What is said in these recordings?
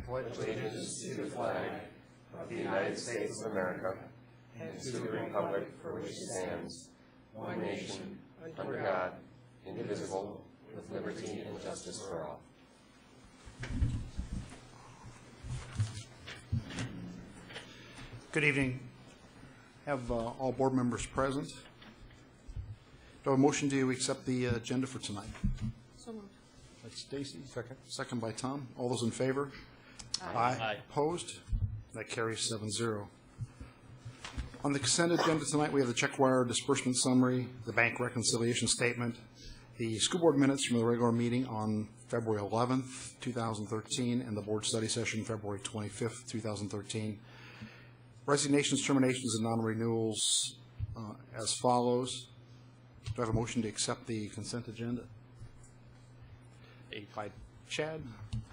pledge allegiance to the flag of the United States of America and to the republic for which it stands, one nation, under God, indivisible, with liberty and justice for all. Good evening. Have all board members present. Do I have a motion to accept the agenda for tonight? So moved. That's Stacy. Second by Tom. All those in favor? Aye. Opposed? That carries 7-0. On the consent agenda tonight, we have the check wire disbursement summary, the bank reconciliation statement, the school board minutes from the regular meeting on February 11th, 2013, and the board study session February 25th, 2013. Resignations, terminations, and non-renewals as follows. Do I have a motion to accept the consent agenda? By Chad.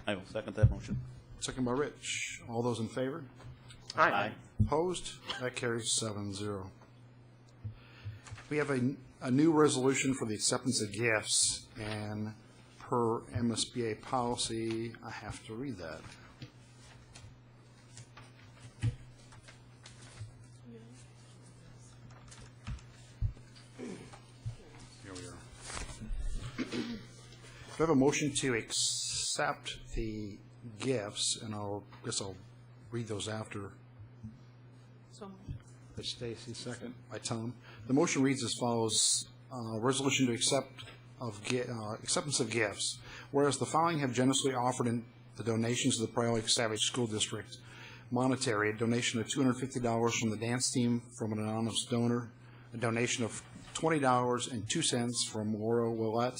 I will second that motion. Second by Rich. All those in favor? Aye. Opposed? That carries 7-0. We have a new resolution for the acceptance of gifts, and per MSBA policy, I have to read that. Here we are. Do I have a motion to accept the gifts, and I guess I'll read those after. So moved. By Stacy, second by Tom. The motion reads as follows: resolution to acceptance of gifts. Whereas the following have generously offered in the donations to the Prior Lake Savage School District: monetary, a donation of $250 from the dance team from an anonymous donor, a donation of $20.02 from Laura Willette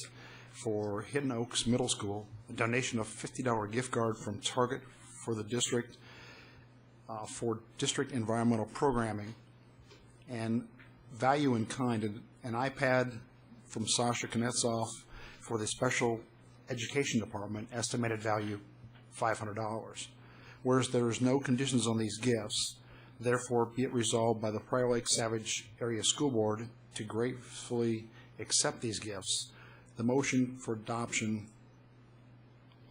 for Hidden Oaks Middle School, a donation of $50 gift card from Target for the district for district environmental programming, and value in kind, an iPad from Sasha Knetzoff for the special education department, estimated value $500. Whereas there is no conditions on these gifts, therefore be it resolved by the Prior Lake Savage Area School Board to gratefully accept these gifts. The motion for adoption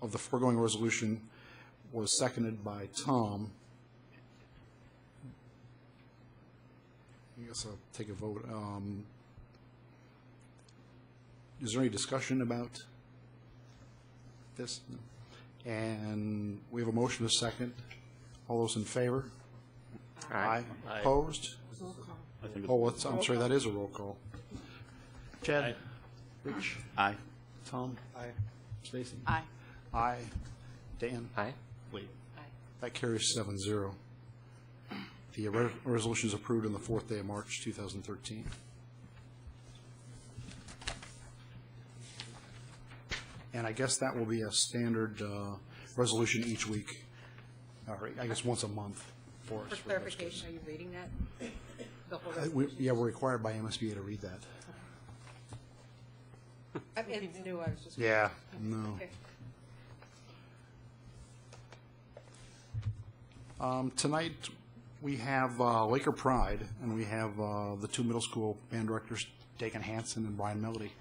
of the foregoing resolution was seconded by Tom. I guess I'll take a vote. Is there any discussion about this? No. And we have a motion to second. All those in favor? Aye. Opposed? Roll call. I'm sorry, that is a roll call. Chad? Aye. Rich? Aye. Tom? Aye. Stacy? Aye. Aye. Dan? Aye. Wait. Aye. That carries 7-0. The resolution is approved on the 4th day of March, 2013. And I guess that will be a standard resolution each week, or I guess once a month for us. For clarification, are you reading that? The whole Yeah, we're required by MSBA to read that. It's new, I was just. Yeah, no. Okay. Tonight, we have Laker Pride, and we have the two middle school band directors, Dakin Hansen and Brian Melody.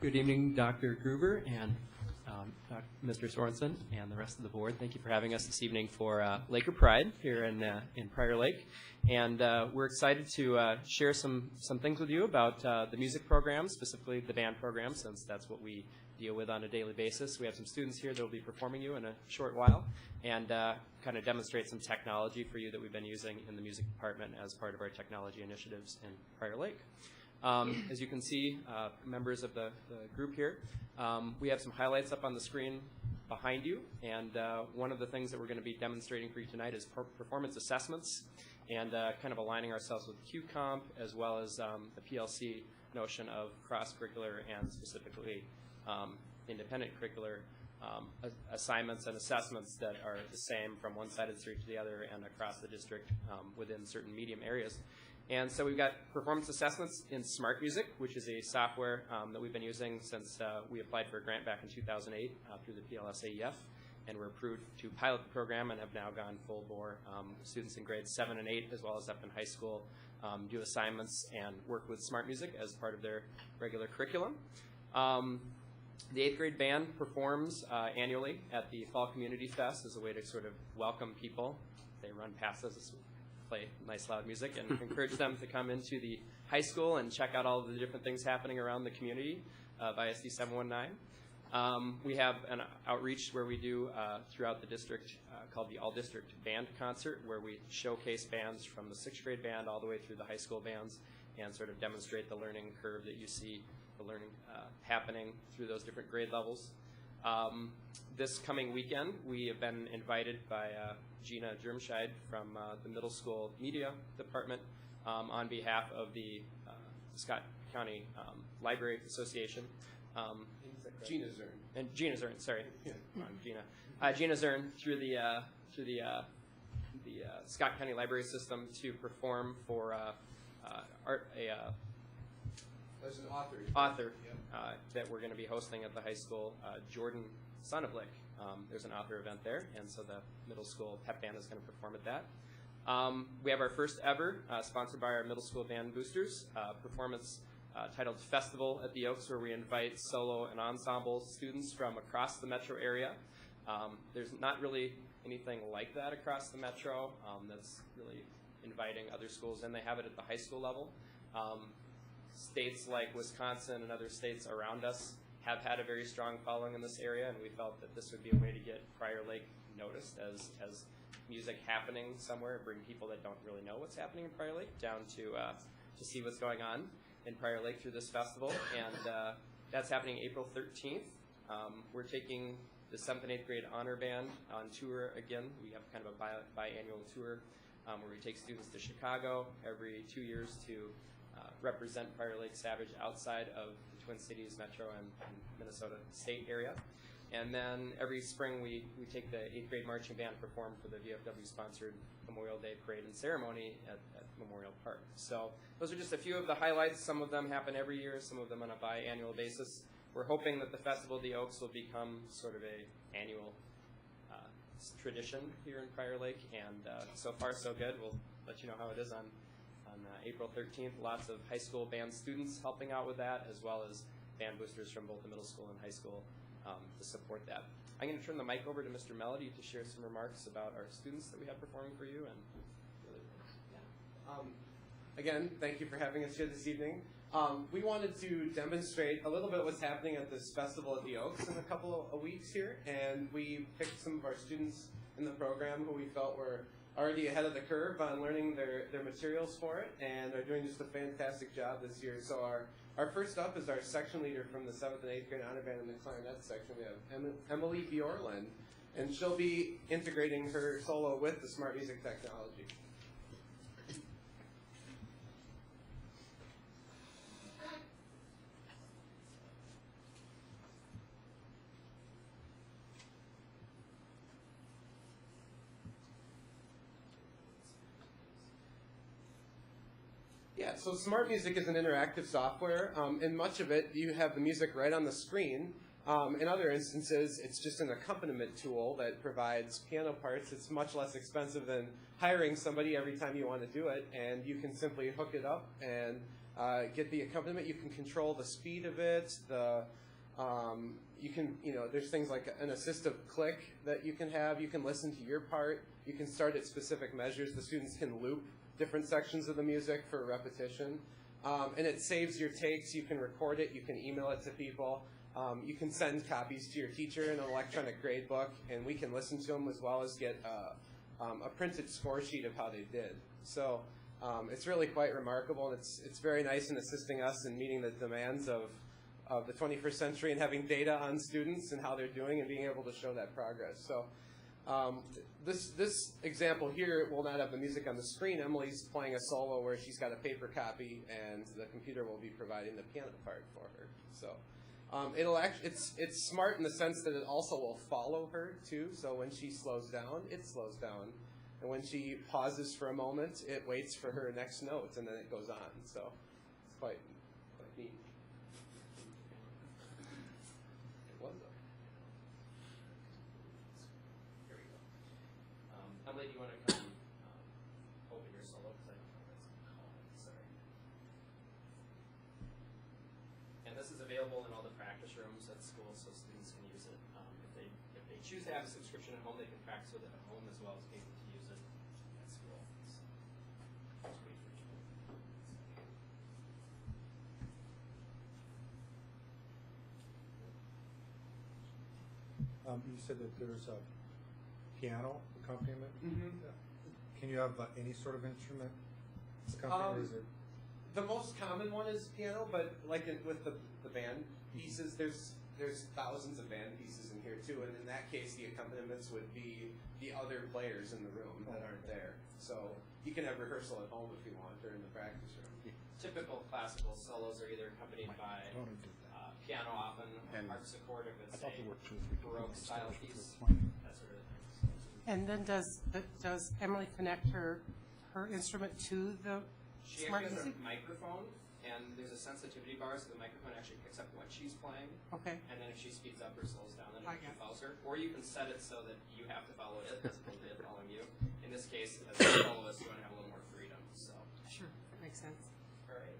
Good evening, Dr. Gruber and Mr. Sorensen and the rest of the board. Thank you for having us this evening for Laker Pride here in Prior Lake. And we're excited to share some things with you about the music program, specifically the band program, since that's what we deal with on a daily basis. We have some students here that will be performing you in a short while, and kind of demonstrate some technology for you that we've been using in the music department as part of our technology initiatives in Prior Lake. As you can see, members of the group here, we have some highlights up on the screen behind you, and one of the things that we're going to be demonstrating for you tonight is performance assessments, and kind of aligning ourselves with QComp as well as the PLC notion of cross-curricular and specifically independent curricular assignments and assessments that are the same from one side of the street to the other and across the district within certain medium areas. And so we've got performance assessments in Smart Music, which is a software that we've been using since we applied for a grant back in 2008 through the PLSAEF. and were approved to pilot the program and have now gone full bore. Students in grades 7 and 8, as well as up in high school, do assignments and work with smart music as part of their regular curriculum. The 8th grade band performs annually at the Fall Community Fest as a way to sort of welcome people. They run past us, play nice loud music, and encourage them to come into the high school and check out all of the different things happening around the community of ISD 719. We have an outreach where we do throughout the district called the All-District Band Concert, where we showcase bands from the 6th grade band all the way through the high school bands and sort of demonstrate the learning curve that you see, the learning happening through those different grade levels. This coming weekend, we have been invited by Gina Germscheid from the middle school media department on behalf of the Scott County Library Association. Gina Zern. And Gina Zern, sorry. Yeah. Gina Zern through the Scott County Library System to perform for There's an author. Yep. That we're going to be hosting at the high school, Jordan Sonneblick. There's an author event there, and so the middle school pep band is going to perform at that. We have our first ever, sponsored by our middle school band boosters, performance titled Festival at the Oaks, where we invite solo and ensemble students from across the metro area. There's not really anything like that across the metro that's really inviting other schools, and they have it at the high school level. States like Wisconsin and other states around us have had a very strong following in this area, and we felt that this would be a way to get Prior Lake noticed as music happening somewhere, and bring people that don't really know what's happening in Prior Lake down to see what's going on in Prior Lake through this festival. And that's happening April 13th. We're taking the 7th and 8th grade honor band on tour again. We have kind of a biannual tour where we take students to Chicago every 2 years to represent Prior Lake Savage outside of the Twin Cities metro and Minnesota state area. And then every spring we take the 8th grade marching band perform for the VFW-sponsored Memorial Day Parade and Ceremony at Memorial Park. So those are just a few of the highlights. Some of them happen every year, some of them on a biannual basis. We're hoping that the Festival of the Oaks will become sort of a annual tradition here in Prior Lake, and so far so good. We'll let you know how it is on April 13th. Lots of high school band students helping out with that, as well as band boosters from both the middle school and high school to support that. I'm going to turn the mic over to Mr. Melody to share some remarks about our students that we have performing for you. And Again, thank you for having us here this evening. We wanted to demonstrate a little bit of what's happening at this Festival at the Oaks in a couple of weeks here, and we picked some of our students in the program who we felt were already ahead of the curve on learning their materials for it, and are doing just a fantastic job this year. So our first up is our section leader from the 7th and 8th grade honor band in the clarinet section. We have Emily Bjorland, and she'll be integrating her solo with the smart music technology. Yeah, so smart music is an interactive software. In much of it, you have the music right on the screen. In other instances, it's just an accompaniment tool that provides piano parts. It's much less expensive than hiring somebody every time you want to do it, and you can simply hook it up and get the accompaniment. You can control the speed of it. There's things like an assistive click that you can have. You can listen to your part. You can start at specific measures. The students can loop different sections of the music for repetition. And it saves your takes. You can record it. You can email it to people. You can send copies to your teacher in an electronic grade book, and we can listen to them as well as get a printed score sheet of how they did. So it's really quite remarkable, and it's very nice in assisting us in meeting the demands of the 21st century and having data on students and how they're doing and being able to show that progress. So this example here will not have the music on the screen. Emily's playing a solo where she's got a paper copy, and the computer will be providing the piano part for her. So it's smart in the sense that it also will follow her too. So when she slows down, it slows down, and when she pauses for a moment, it waits for her next note, and then it goes on. So it's quite neat. It was available in all the practice rooms at school, so students can use it. If they choose to have a subscription at home, they can practice with it at home as well as being able to use it at school. So, it's great for school. You said that there's a piano accompaniment. Mm-hmm. Can you have any sort of instrument accompaniment? Or is it? The most common one is piano, but like with the band pieces, there's thousands of band pieces in here too, and in that case, the accompaniments would be the other players in the room that aren't there. So you can have rehearsal at home if you want, or in the practice room. Typical classical solos are either accompanied by piano, often harpsichord if it's a Baroque style piece, that sort of thing. And then does Emily connect her instrument to the She smart actually has music? a microphone, and there's a sensitivity bar, so the microphone actually picks up what she's playing. Okay. And then if she speeds up or slows down, then I it got it. follows her. Or you can set it so that you have to follow it as opposed to it following you. In this case, as a soloist, you want to have a little more freedom. So, Sure, that makes sense. all right,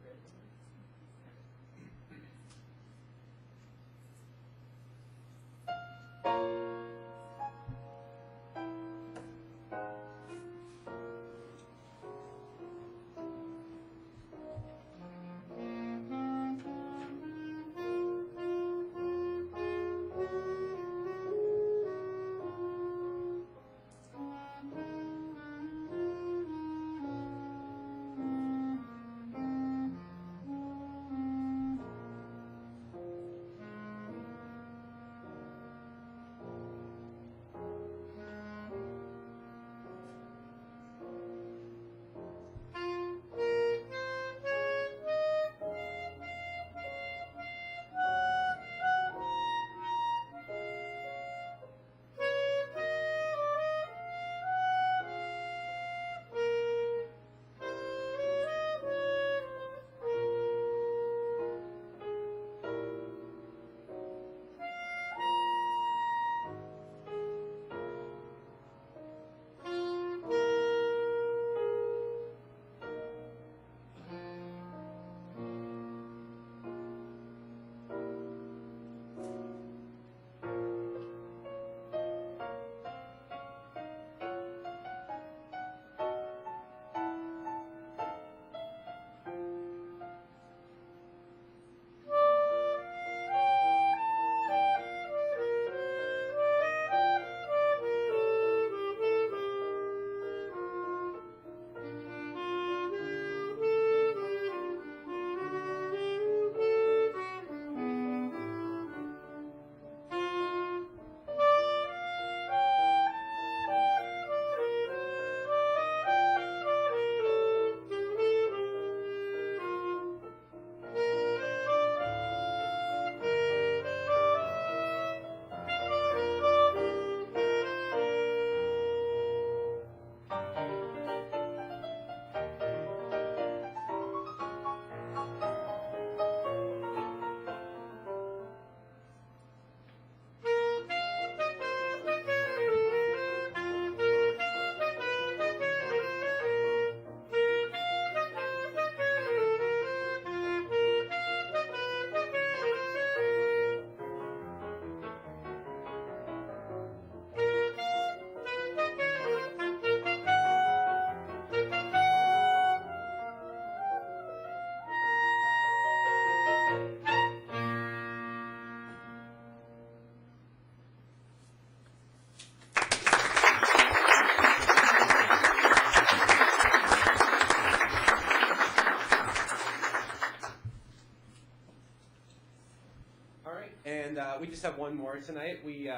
great. And we just have one more tonight. We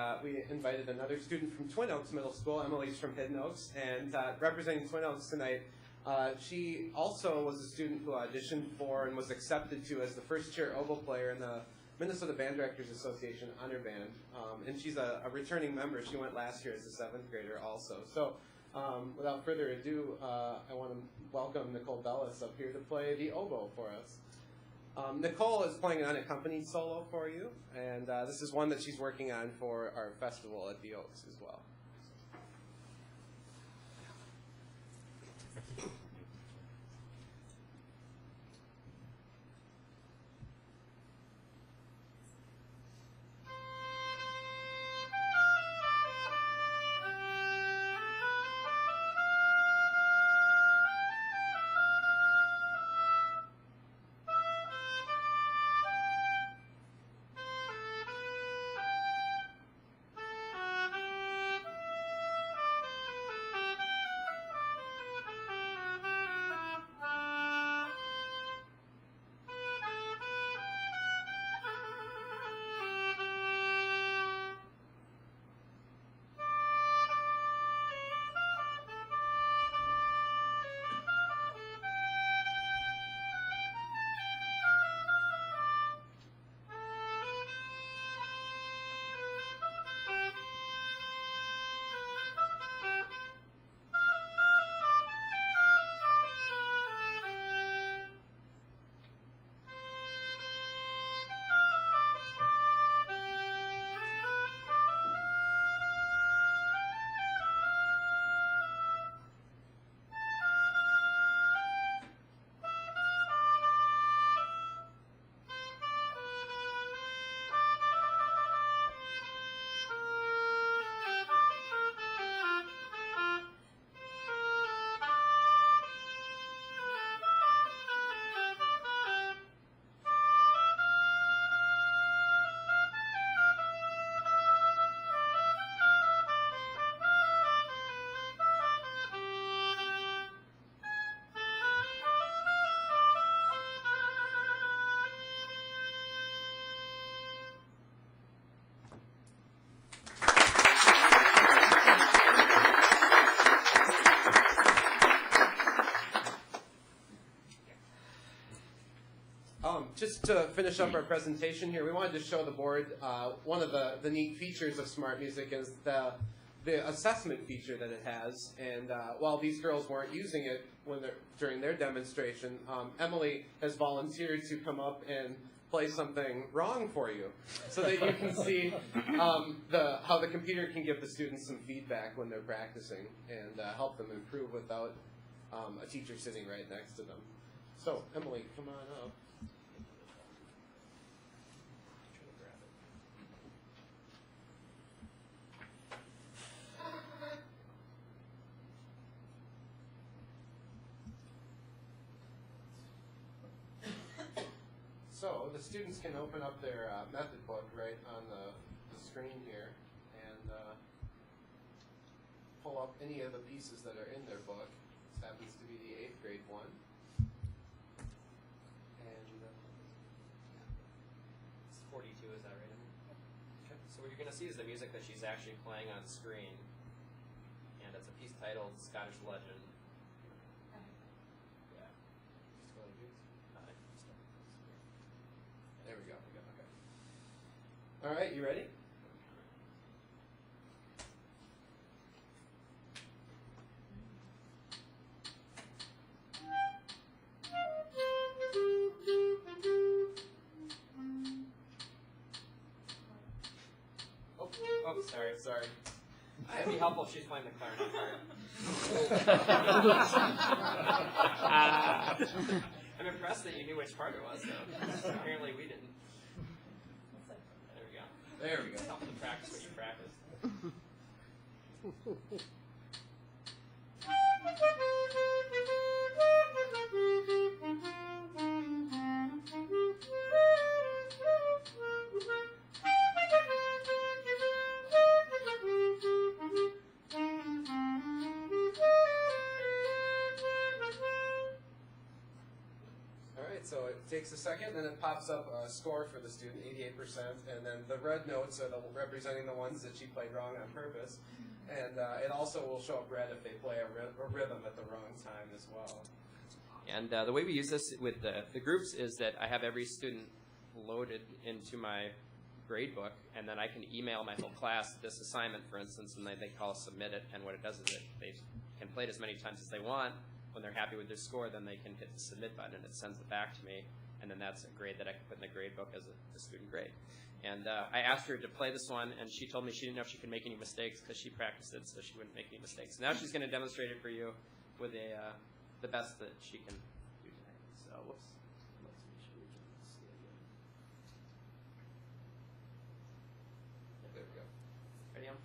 invited another student from Twin Oaks Middle School. Emily's from Hidden Oaks. And representing Twin Oaks tonight, she also was a student who auditioned for and was accepted to as the first chair oboe player in the Minnesota Band Directors Association Honor Band. And she's a returning member. She went last year as a 7th grader also. So without further ado, I want to welcome Nicole Bellis up here to play the oboe for us. Nicole is playing an unaccompanied solo for you, and this is one that she's working on for our festival at the Oaks as well. just to finish up our presentation here, we wanted to show the board one of the neat features of Smart Music is the assessment feature that it has. And while these girls weren't using it during their demonstration, Emily has volunteered to come up and play something wrong for you so that you can see how the computer can give the students some feedback when they're practicing and help them improve without a teacher sitting right next to them. So, Emily, come on up. So the students can open up their method book right on the screen here and pull up any of the pieces that are in their book. This happens to be the 8th grade one. And It's 42, is that right? Okay. So what you're going to see is the music that she's actually playing on screen. And it's a piece titled Scottish Legend. Yeah. there we go. Okay. All right, you ready? Oh, sorry. It'd be helpful if she's playing the clarinet part. I'm impressed that you knew which part it was, though. Apparently we didn't. There we go. It's helpful to practice what you practice. So it takes a second, then it pops up a score for the student, 88%, and then the red notes are representing the ones that she played wrong on purpose. And it also will show up red if they play a rhythm at the wrong time as well. And the way we use this with the groups is that I have every student loaded into my grade book, and then I can email my whole class this assignment, for instance, and they call submit it, and what it does is they can play it as many times as they want. When they're happy with their score, then they can hit the submit button, and it sends it back to me, and then that's a grade that I can put in the grade book as a student grade. And I asked her to play this one, and she told me she didn't know if she could make any mistakes because she practiced it so she wouldn't make any mistakes. Now she's going to demonstrate it for you with the best that she can do tonight. So, whoops. Let's make sure we can see it again. There we go. Ready, Em?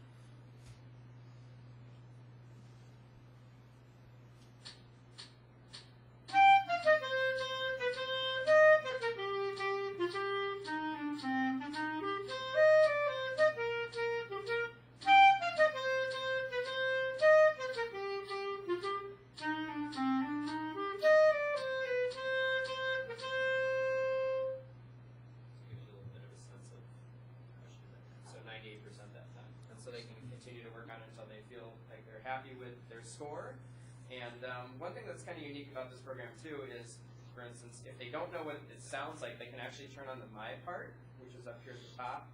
Happy with their score. And one thing that's kind of unique about this program too is, for instance, if they don't know what it sounds like, they can actually turn on the My part, which is up here at the top,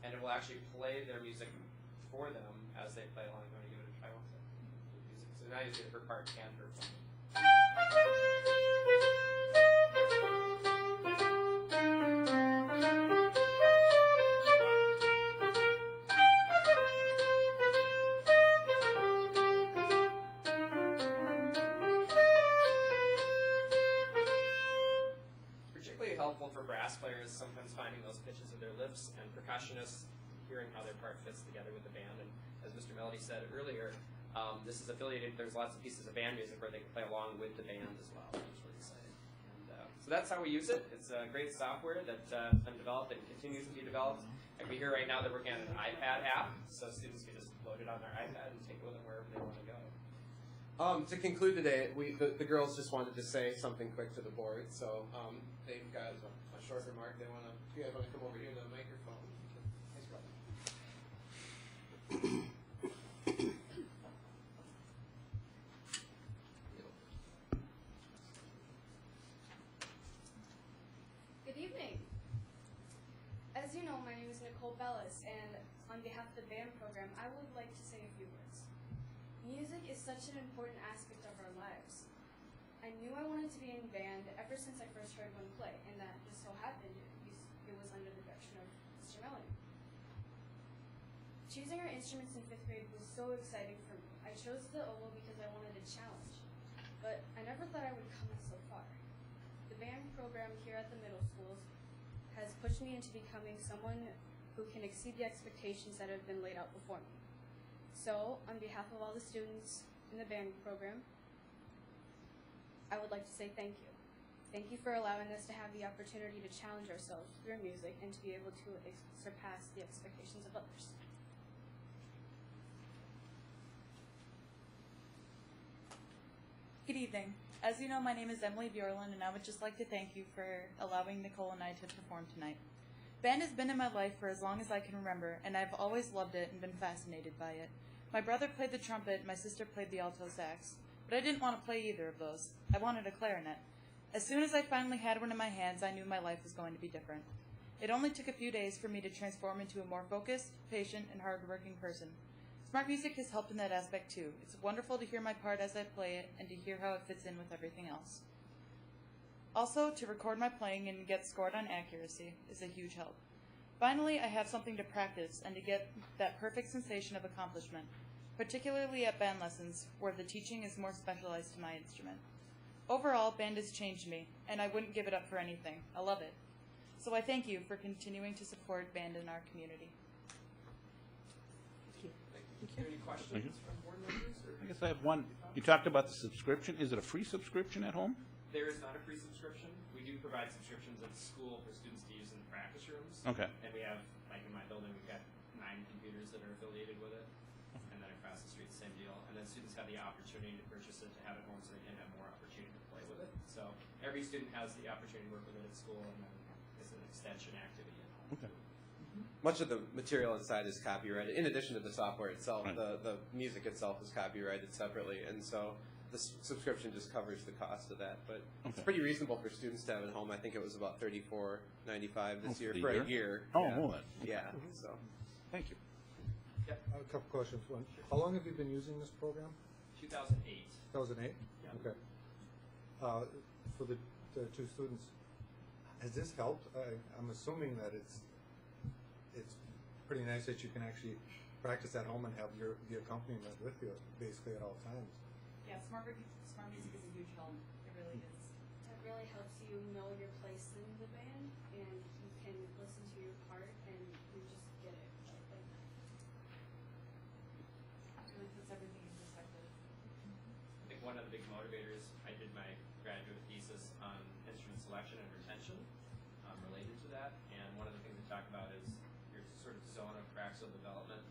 and it will actually play their music for them as they play along. I'm going to give it a try once. So now you see her part and her phone. For brass players, sometimes finding those pitches of their lips, and percussionists hearing how their part fits together with the band. And as Mr. Melody said earlier, this is affiliated. There's lots of pieces of band music where they can play along with the band as well, which is really exciting. And, so that's how we use it. It's a great software that's been developed and continues to be developed. And we hear right now that we're working on an iPad app, so students can just load it on their iPad and take it with them wherever they want to go. To conclude today, the girls just wanted to say something quick to the board. So they've got a short remark. They want to. You guys want to come over here to the microphone? Thanks, brother. Good evening. Nicole Bellis, and on behalf of the band program, I would like to say a few words. Music is such an important aspect of our lives. I knew I wanted to be in band ever since I first heard one play, and that just so happened it was under the direction of Mr. Melanie. Choosing our instruments in 5th grade was so exciting for me. I chose the oboe because I wanted a challenge, but I never thought I would come so far. The band program here at the middle schools has pushed me into becoming someone who can exceed the expectations that have been laid out before me. So, on behalf of all the students in the band program, I would like to say thank you. Thank you for allowing us to have the opportunity to challenge ourselves through music and to be able to surpass the expectations of others. Good evening. As you know, my name is Emily Bjorlin, and I would just like to thank you for allowing Nicole and I to perform tonight. Band has been in my life for as long as I can remember, and I've always loved it and been fascinated by it. My brother played the trumpet, my sister played the alto sax, but I didn't want to play either of those. I wanted a clarinet. As soon as I finally had one in my hands, I knew my life was going to be different. It only took a few days for me to transform into a more focused, patient, and hard-working person. Smart music has helped in that aspect too. It's wonderful to hear my part as I play it and to hear how it fits in with everything else. Also, to record my playing and get scored on accuracy is a huge help. Finally, I have something to practice and to get that perfect sensation of accomplishment, particularly at band lessons where the teaching is more specialized to my instrument. Overall, band has changed me, and I wouldn't give it up for anything. I love it. So I thank you for continuing to support band in our community. Any questions from board members? I guess I have one. You talked about the subscription. Is it a free subscription at home? There is not a free subscription. We do provide subscriptions at school for students to use in the practice rooms. Okay. And we have, like in my building, we've got 9 computers that are affiliated with it. And then across the street, same deal. And then students have the opportunity to purchase it to have it home so they can have more opportunity to play with it. So every student has the opportunity to work with it at school, and then it's an extension activity at home. Okay. Much of the material inside is copyrighted. In addition to the software itself, Right. the music itself is copyrighted separately, and so the subscription just covers the cost of that. But it's Okay. pretty reasonable for students to have at home. I think it was about $34.95 this Oh, year for the for year? a year. Oh, yeah. well, Yeah. So Thank you. I have a couple questions. One, how long have you been using this program? 2008. 2008? Yeah. Okay. For the two students, has this helped? I'm assuming that it's pretty nice that you can actually practice at home and have the accompaniment with you basically at all times. Yeah, smart music is a huge help. It really is. That really helps you know your place in the band, and you can listen to your part, and you just get it like that. It really puts everything in perspective. I think one of the big motivators, I did my graduate thesis on instrument selection and retention related to that, and one of the things we talk about is your sort of zone of Praxel development,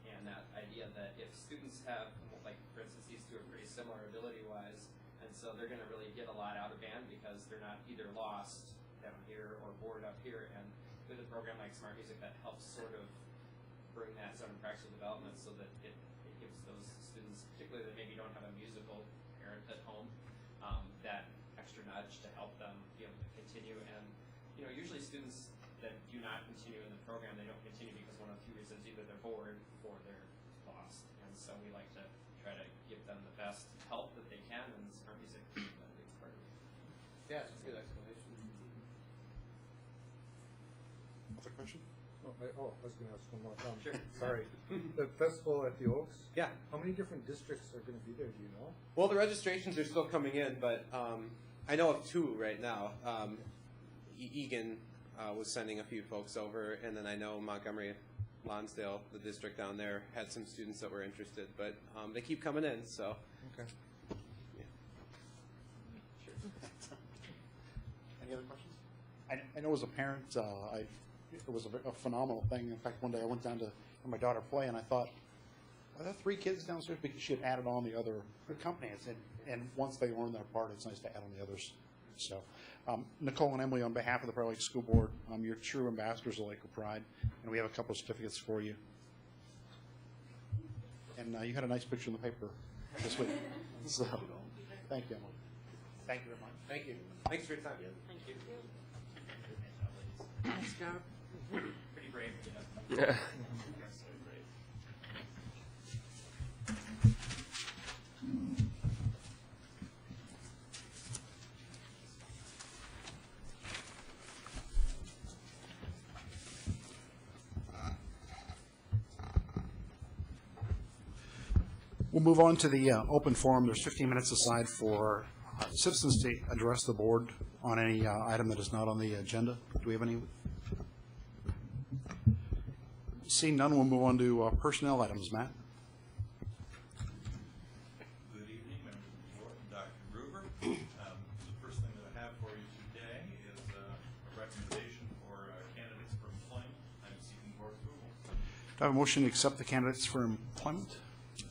and that idea that if students have, like for instance, these two are pretty similar ability-wise, and so they're going to really get a lot out of band because they're not either lost down here or bored up here, and with a program like Smart Music that helps sort of bring that zone of Praxel development so that it gives those students, particularly that maybe don't have a musical parent at home, that extra nudge to help them be able to continue. And you know, usually students that do not continue in the program, they don't continue because one of two reasons: either they're bored or they're lost. And so we like to try to give them the best help that they can, and Smart Music is a big part of it. yeah, it's a good explanation. Other question? I was going to ask one more. Sure. Sorry. The festival at the Oaks? Yeah. How many different districts are going to be there, do you know? Well, the registrations are still coming in, but I know of 2 right now. Egan was sending a few folks over, and then I know Montgomery, Lonsdale, the district down there, had some students that were interested, but they keep coming in, so. Okay. Any other questions? I know as a parent, it was a phenomenal thing. In fact, one day I went down to my daughter play, and I thought, are there 3 kids downstairs? Because she had added on the other companies, and once they learn their part, it's nice to add on the others. So, Nicole and Emily, on behalf of the Prior Lake School Board, you're true ambassadors of Laker Pride, and we have a couple of certificates for you. And you had a nice picture in the paper this week. So, thank you, Emily. Thank you very much. Thank you. Thanks for your time. Thank you. Nice job. Pretty brave. Yeah. We'll move on to the open forum. There's 15 minutes aside for citizens to address the board on any item that is not on the agenda. Do we have any? Seeing none, we'll move on to personnel items. Matt? Good evening, members of the board, and Dr. Gruber. The first thing that I have for you today is a recommendation for candidates for employment. I'm seeking board approval. Do I have a motion to accept the candidates for employment?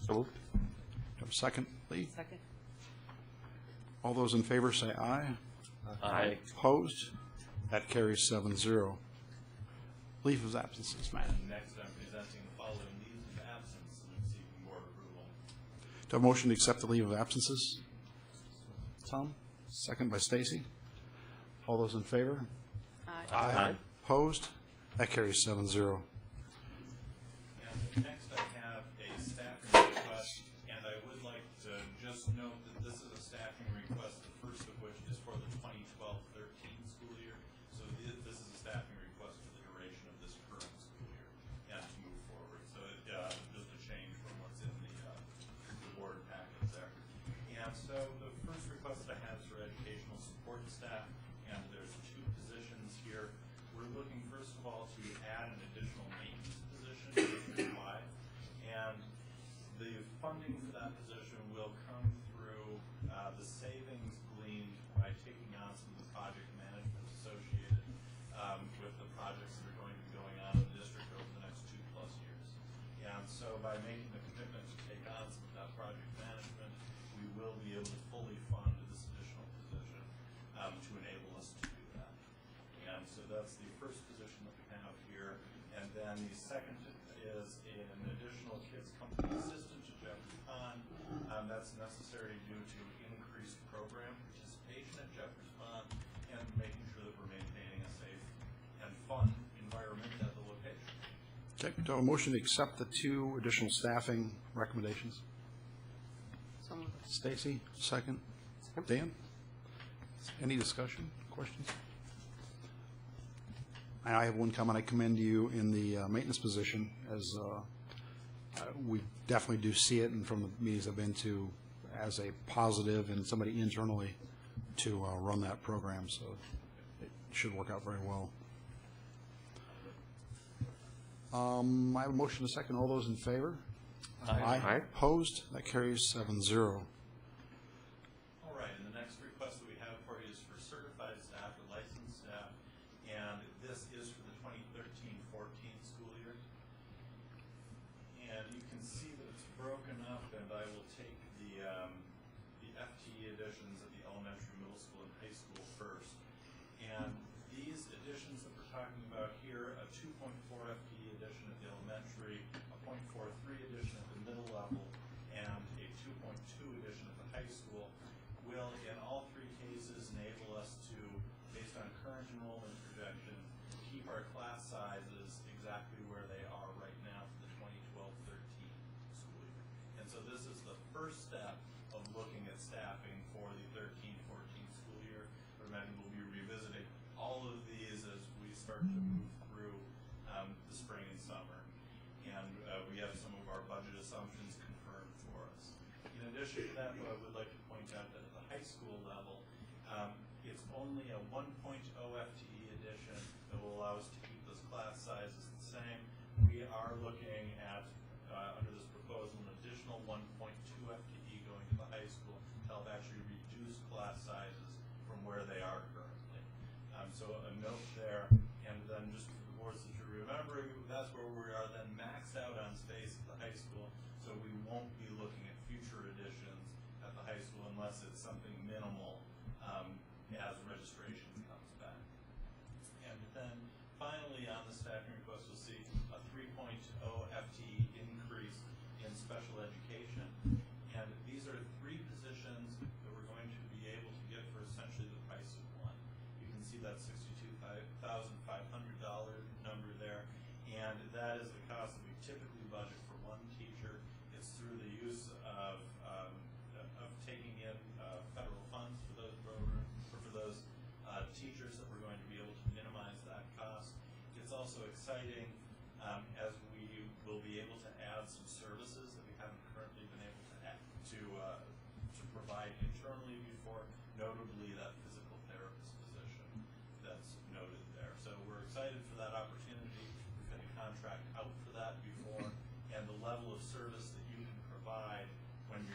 So moved. Do I have a second, Lee? Second. All those in favor say aye. Aye. Opposed? That carries 7-0. Leave of absences, Matt. And next, I'm presenting the following leaves of absence, and I'm seeking board approval. Do I have a motion to accept the leave of absences? Tom? Second by Stacy. All those in favor? Aye. Opposed? That carries 7-0. And next, I have a staffing request, and I would like to just note that this is a staffing request, the first of which is for the 2012-13 school year. So this is a staffing request for the duration of this current school year and to move forward. So just a change from what's in the board packet there. And so the first request that I have is for educational support staff, and there's 2 positions here. We're looking, first of all, to add an additional maintenance position district-wide, and the funding for that position will come through the savings gleaned by taking on some of the project management associated with the projects that are going to be going on in the district over the next 2+ years. And so by making the commitment to take on some of that project management, we will be able to fully fund this additional position to enable us to do that. And so that's the first position that we have here. And then the second is an additional kids company assistant to Jeffers Pond. That's necessary due to increased program participation at Jeffers Pond and making sure that we're maintaining a safe and fun environment at the location. Okay, do I have a motion to accept the 2 additional staffing recommendations? So moved. Stacy, second. Dan? Any discussion, questions? I have one comment. I commend you in the maintenance position, as we definitely do see it, and from the meetings I've been to, as a positive and somebody internally to run that program, so it should work out very well. I have a motion to second. All those in favor? Aye. Opposed? That carries 7-0. All right, and the next request that we have for you is for certified staff or licensed staff, and this is for the 2013-14 school year. And you can see that it's broken up, and I will take the FTE additions at the elementary, middle school, and high school first. And these additions that we're talking about here, a 2.4 FTE addition at the elementary, a 0.43 addition at the middle level, and a 2.2 addition at the high school, will in all 3 cases enable us to, based on current enrollment projections, keep our class sizes exactly where they are right now for the 2012-13 school year. And so this is the first step of looking at staffing for the 13-14 school year. Remember, we'll be revisiting all of these as we start to move through the spring and summer. And we have some of our budget assumptions confirmed for us. In addition to that, I would like to point out that at the high school level, it's only a 1.0 FTE addition that will allow us to keep those class sizes the same. We are looking at, under this proposal, an additional 1.2 FTE going to the high school to help actually reduce class sizes from where they are currently. So a note there, and then just for the boards that you're remembering, that's where we are then maxed out on space at the high school, so we won't be looking at future additions at the high school unless it's something minimal as registration comes back. And then finally on the staffing request, you'll see a 3.0 FTE increase in special education. And these are 3 positions that we're going to be able to get for essentially the price of 1. You can see that $62,500 number there. cost that we typically budget for one teacher. It's through the use of taking in federal funds for those programs, or for those teachers, that we're going to be able to minimize that cost. It's also exciting as we will be able to add some services that we haven't currently been able to add, to provide internally before, notably that physical therapist position that's noted there. So we're excited for that opportunity. We've got a contract out for that before, and the level of service that you can provide when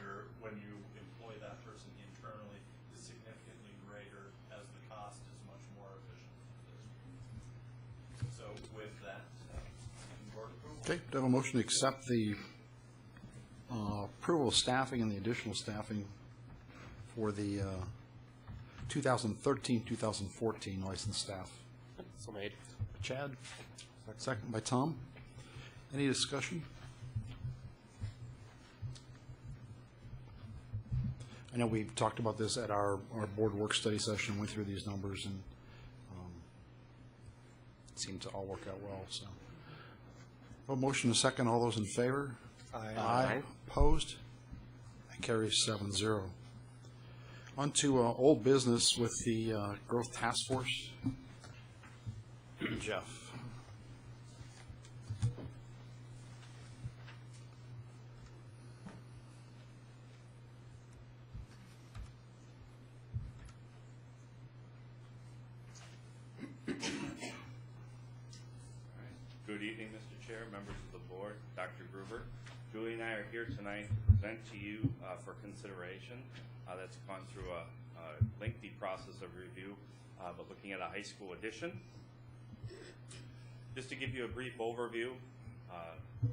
you employ that person internally is significantly greater, as the cost is much more efficient for the district. So with that, board approval. Okay, do I have a motion to accept the approval of staffing and the additional staffing for the 2013-2014 licensed staff? So made. Chad? Second by Tom. Any discussion? I know we've talked about this at our board work study session, went through these numbers, and it seemed to all work out well, so. A motion to second. All those in favor? Aye. Opposed? That carries 7-0. On to old business with the Growth Task Force. Jeff. Good evening, Mr. Chair, members of the board, Dr. Gruber. Julie and I are here tonight to present to you for consideration. That's gone through a lengthy process of review, but looking at a high school addition. Just to give you a brief overview,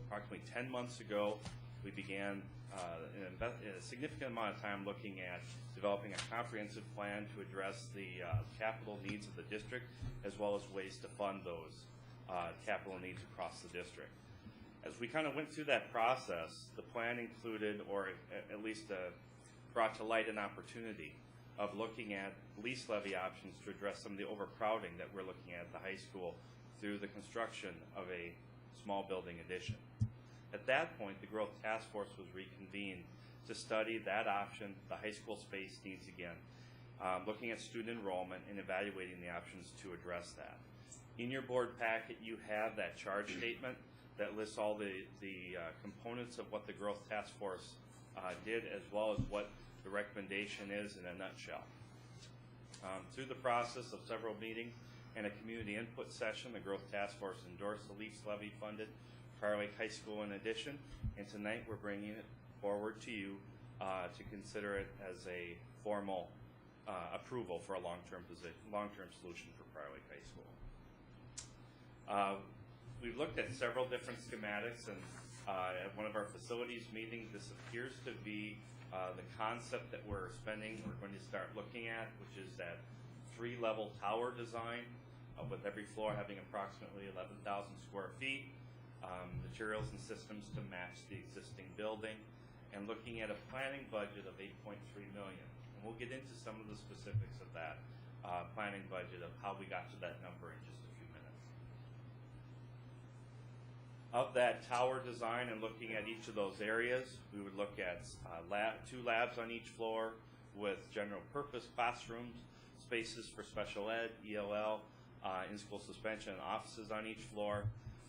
approximately 10 months ago, we began a significant amount of time looking at developing a comprehensive plan to address the capital needs of the district, as well as ways to fund those capital needs across the district. As we kind of went through that process, the plan included, or at least brought to light, an opportunity of looking at lease levy options to address some of the overcrowding that we're looking at the high school through the construction of a small building addition. At that point, the Growth Task Force was reconvened to study that option, the high school space needs again, looking at student enrollment and evaluating the options to address that. In your board packet, you have that charge statement that lists all the components of what the Growth Task Force did, as well as what the recommendation is in a nutshell. Through the process of several meetings and a community input session, the Growth Task Force endorsed the Lease levy funded Prior Lake High School in addition, and tonight we're bringing it forward to you to consider it as a formal approval for a long-term solution for Prior Lake High School. We've looked at several different schematics, and at one of our facilities meetings, this appears to be the concept that we're going to start looking at, which is that 3-level tower design with every floor having approximately 11,000 square feet, materials and systems to match the existing building, and looking at a planning budget of $8.3 million. And we'll get into some of the specifics of that planning budget, of how we got to that number in just a few minutes. Of that tower design and looking at each of those areas, we would look at 2 labs on each floor with general purpose classrooms, spaces for special ed, ELL, in-school suspension, and offices on each floor.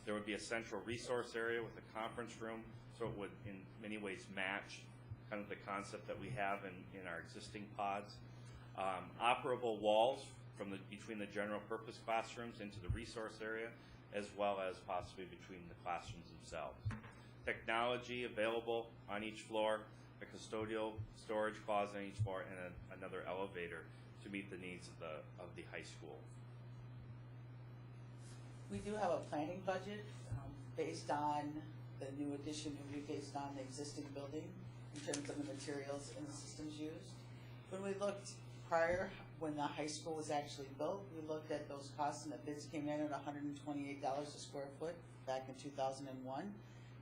There would be a central resource area with a conference room, so it would in many ways match kind of the concept that we have in our existing pods. Operable walls from between the general purpose classrooms into the resource area, as well as possibly between the classrooms themselves. Technology available on each floor, a custodial storage closet on each floor, and another elevator to meet the needs of the high school. We do have a planning budget based on the new addition, will be based on the existing building in terms of the materials and the systems used. When we looked prior, when the high school was actually built, we looked at those costs, and the bids came in at $128 a square foot back in 2001.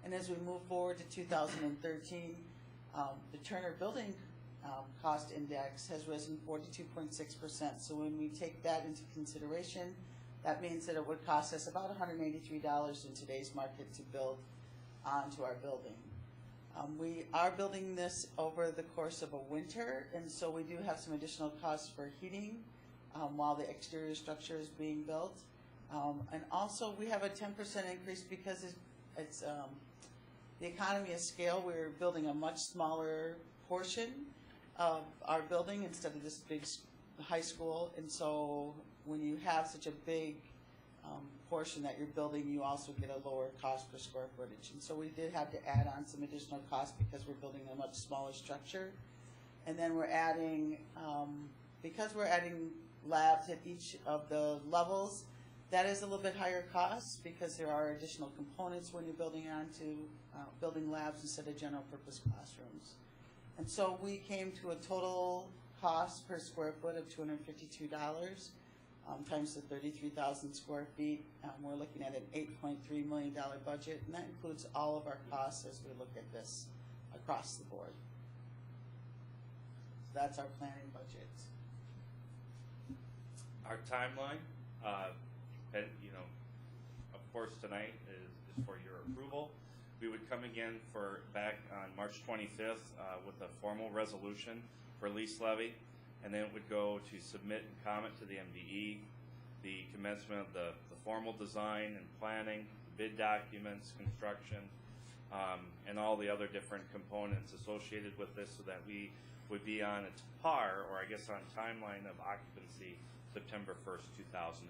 And as we move forward to 2013, the Turner Building Cost Index has risen 42.6%. So when we take that into consideration, That means that it would cost us about $183 in today's market to build onto our building. We are building this over the course of a winter, and so we do have some additional costs for heating while the exterior structure is being built. And also we have a 10% increase because it's the economy of scale. We're building a much smaller portion of our building instead of this big high school, and so when you have such a big portion that you're building, you also get a lower cost per square footage. And so we did have to add on some additional costs because we're building a much smaller structure. And then we're adding, because we're adding labs at each of the levels, that is a little bit higher cost because there are additional components when you're building onto building labs instead of general purpose classrooms. And so we came to a total cost per square foot of $252 times the 33,000 square feet. We're looking at an $8.3 million budget, and that includes all of our costs as we look at this across the board. So that's our planning budget. Our timeline, and of course tonight is for your approval. We would come again back on March 25th with a formal resolution for lease levy, and then it would go to submit and comment to the MDE, the commencement of the formal design and planning, bid documents, construction, and all the other different components associated with this, so that we would be on a par, or I guess on timeline of occupancy, September 1st, 2014.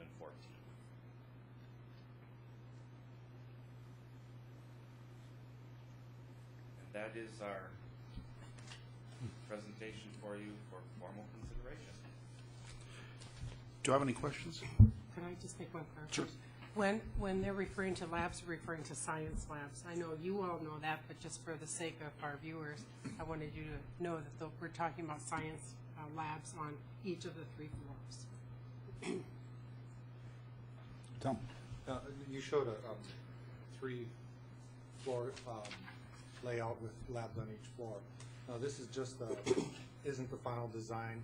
And that is our presentation for you for formal consideration. Do I have any questions? Can I just make one Sure. clarification? When they're referring to labs, they're referring to science labs. I know you all know that, but just for the sake of our viewers, I wanted you to know that we're talking about science labs on each of the 3 floors. Tom? You showed a 3-floor layout with labs on each floor. This is just isn't the final design.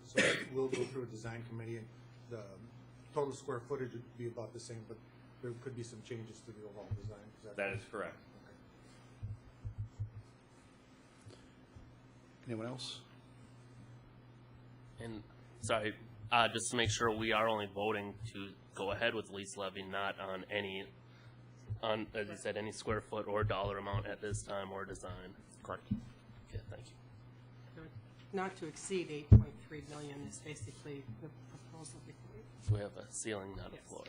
So we'll go through a design committee, and the total square footage would be about the same, but there could be some changes to the overall design. That is correct. Okay. Anyone else? And sorry, just to make sure, we are only voting to go ahead with lease levy, not on as you said, any square foot or dollar amount at this time or design. Correct. Okay, thank you. Not to exceed 8.3 million is basically the proposal before you. So we have a ceiling, not a floor.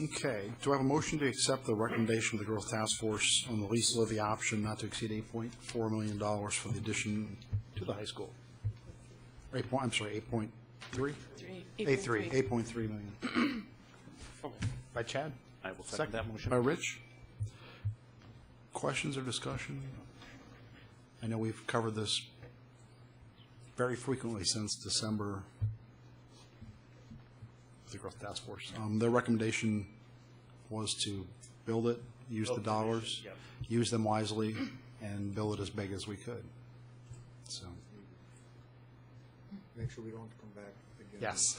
Okay. Do I have a motion to accept the recommendation of the Growth Task Force on the lease levy option not to exceed $8.4 million for the addition to the high school? 8.3? 8.3 million. By Chad? I will second that motion. By Rich? Questions or discussion? I know we've covered this very frequently since December with the Growth Task Force. Their recommendation was to build it, use the dollars, Yep. use them wisely, and build it as big as we could. So, Make sure we don't come back again. yes.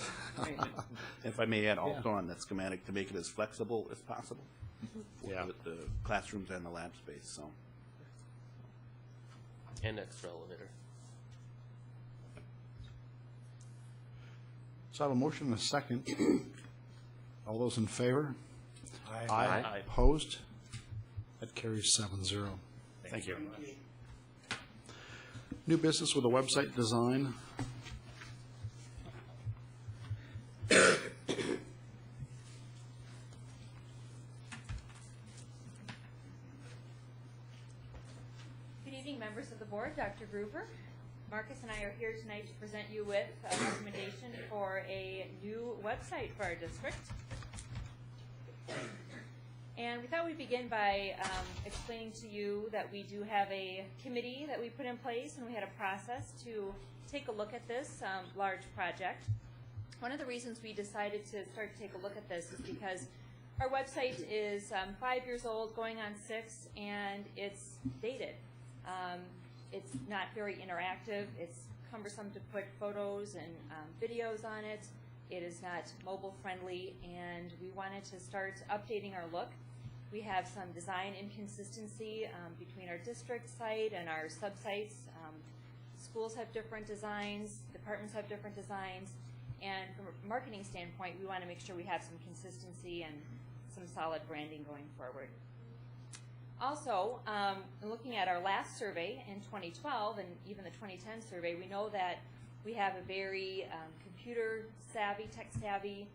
If I may add also on that schematic, to make it as flexible as possible. Yeah. With the classrooms and the lab space, so. And extra elevator. So I have a motion and a second. All those in favor? Aye. Aye. Opposed? That carries 7-0. Thank you. New business with a website design. Good evening, members of the board. Dr. Gruber. Marcus and I are here tonight to present you with a recommendation for a new website for our district. And we thought we'd begin by explaining to you that we do have a committee that we put in place, and we had a process to take a look at this large project. One of the reasons we decided to start to take a look at this is because Our website is 5 years old, going on 6, and it's dated. It's not very interactive. It's cumbersome to put photos and videos on it. It is not mobile friendly, and we wanted to start updating our look. We have some design inconsistency between our district site and our sub-sites. Schools have different designs, departments have different designs, and from a marketing standpoint, we want to make sure we have some consistency and some solid branding going forward. Also, looking at our last survey in 2012 and even the 2010 survey, we know that we have a very computer savvy, tech savvy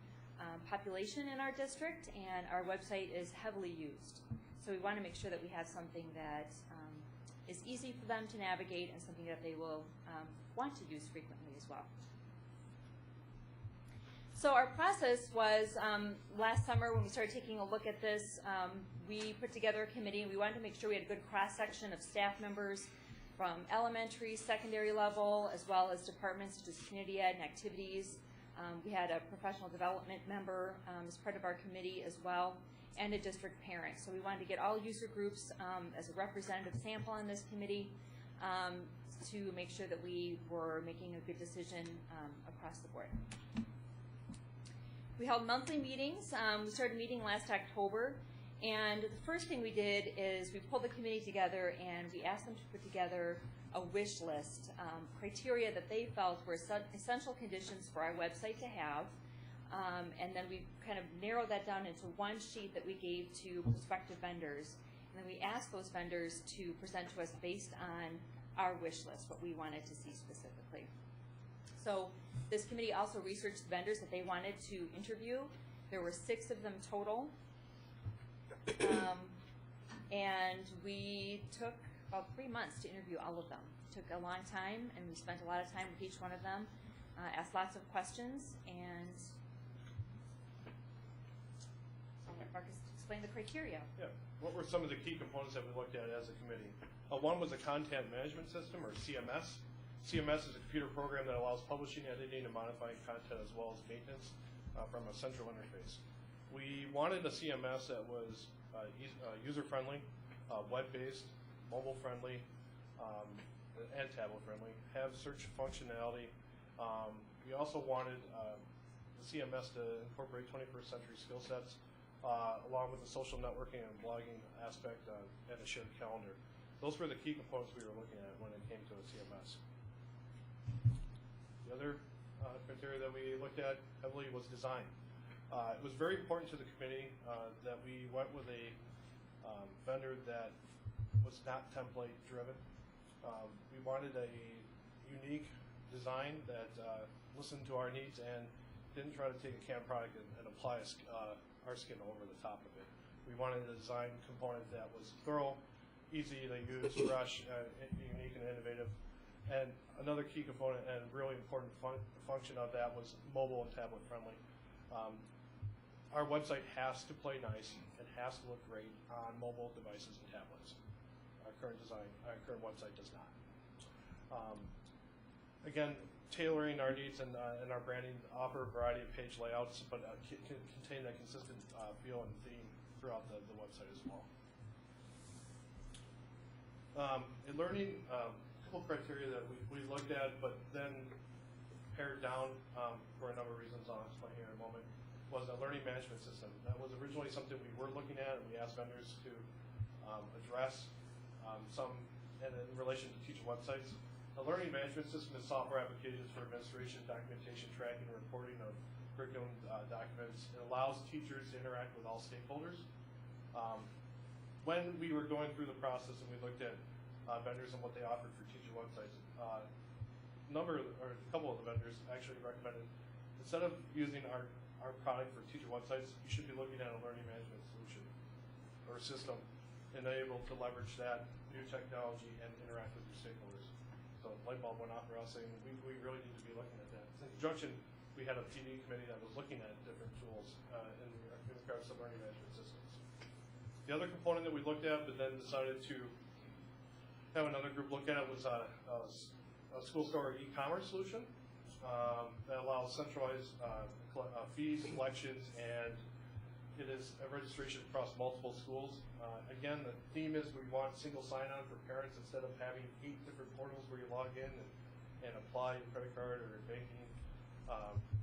population in our district, and our website is heavily used. So we want to make sure that we have something that is easy for them to navigate and something that they will want to use frequently as well. So our process was last summer when we started taking a look at this, we put together a committee, and we wanted to make sure we had a good cross-section of staff members from elementary, secondary level, as well as departments such as community ed and activities. We had a professional development member as part of our committee as well, and a district parent. So we wanted to get all user groups as a representative sample on this committee to make sure that we were making a good decision across the board. We held monthly meetings. We started meeting last October, and the first thing we did is we pulled the committee together and we asked them to put together a wish list, criteria that they felt were essential conditions for our website to have, and then we kind of narrowed that down into one sheet that we gave to prospective vendors, and then we asked those vendors to present to us based on our wish list, what we wanted to see specifically. So this committee also researched vendors that they wanted to interview. There were 6 of them total. And we took about 3 months to interview all of them. It took a long time, and we spent a lot of time with each one of them, asked lots of questions, and I'll let Marcus explain the criteria. Yeah. What were some of the key components that we looked at as a committee? One was a content management system, or CMS. CMS is a computer program that allows publishing, editing, and modifying content as well as maintenance from a central interface. We wanted a CMS that was user-friendly, web-based, mobile-friendly, and tablet-friendly, have search functionality. We also wanted the CMS to incorporate 21st century skill sets, along with the social networking and blogging aspect and a shared calendar. Those were the key components we were looking at when it came to a CMS. The other criteria that we looked at heavily was design. It was very important to the committee that we went with a vendor that was not template driven. We wanted a unique design that listened to our needs and didn't try to take a CAM product and apply our skin over the top of it. We wanted a design component that was thorough, easy to use, fresh, unique, and innovative. And another key component and really important function of that was mobile and tablet friendly. Our website has to play nice and has to look great on mobile devices and tablets. Our current website does not. Again, tailoring our needs and our branding, offer a variety of page layouts, but contain a consistent feel and theme throughout the website as well. In learning, a couple criteria that we looked at, but then pared down for a number of reasons I'll explain here in a moment, was a learning management system. That was originally something we were looking at, and we asked vendors to address some in relation to teacher websites. A learning management system is software applications for administration, documentation, tracking, and reporting of curriculum documents. It allows teachers to interact with all stakeholders. When we were going through the process and we looked at vendors and what they offered for teacher websites, a couple of the vendors actually recommended, instead of using our product for teacher websites, you should be looking at a learning management solution or system enabled to leverage that new technology and interact with your stakeholders. So light bulb went off for us saying we really need to be looking at that. In conjunction, we had a PD committee that was looking at different tools in regards to learning management systems. The other component that we looked at but then decided to have another group look at was a school store e-commerce solution that allows centralized fees, collections, and It is a registration across multiple schools. Again, the theme is we want single sign-on for parents instead of having 8 different portals where you log in and apply your credit card or banking,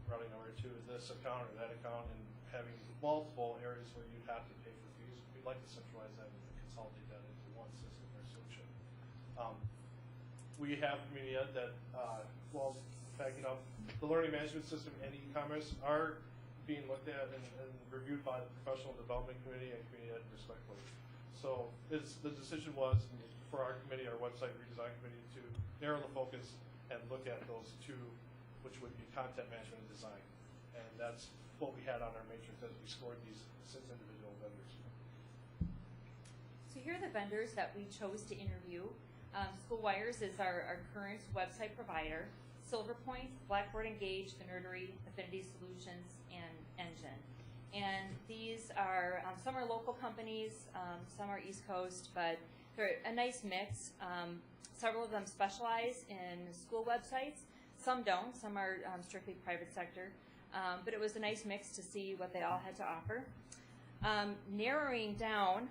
routing over to this account or that account, and having multiple areas where you have to pay for fees. We'd like to centralize that and consolidate that into one system or solution. We have community ed that, well, backing up, the learning management system and e-commerce are being looked at and reviewed by the professional development committee and community ed respectively. So the decision was for our committee, our website redesign committee, to narrow the focus and look at those 2, which would be content management and design. And that's what we had on our matrix as we scored these 6 individual vendors. So here are the vendors that we chose to interview. Schoolwires is our current website provider. Silverpoint, Blackboard Engage, The Nerdery, Affinity Solutions, and Engine. And these are, some are local companies, some are East Coast, but they're a nice mix. Several of them specialize in school websites. Some don't. Some are strictly private sector. But it was a nice mix to see what they all had to offer. Narrowing down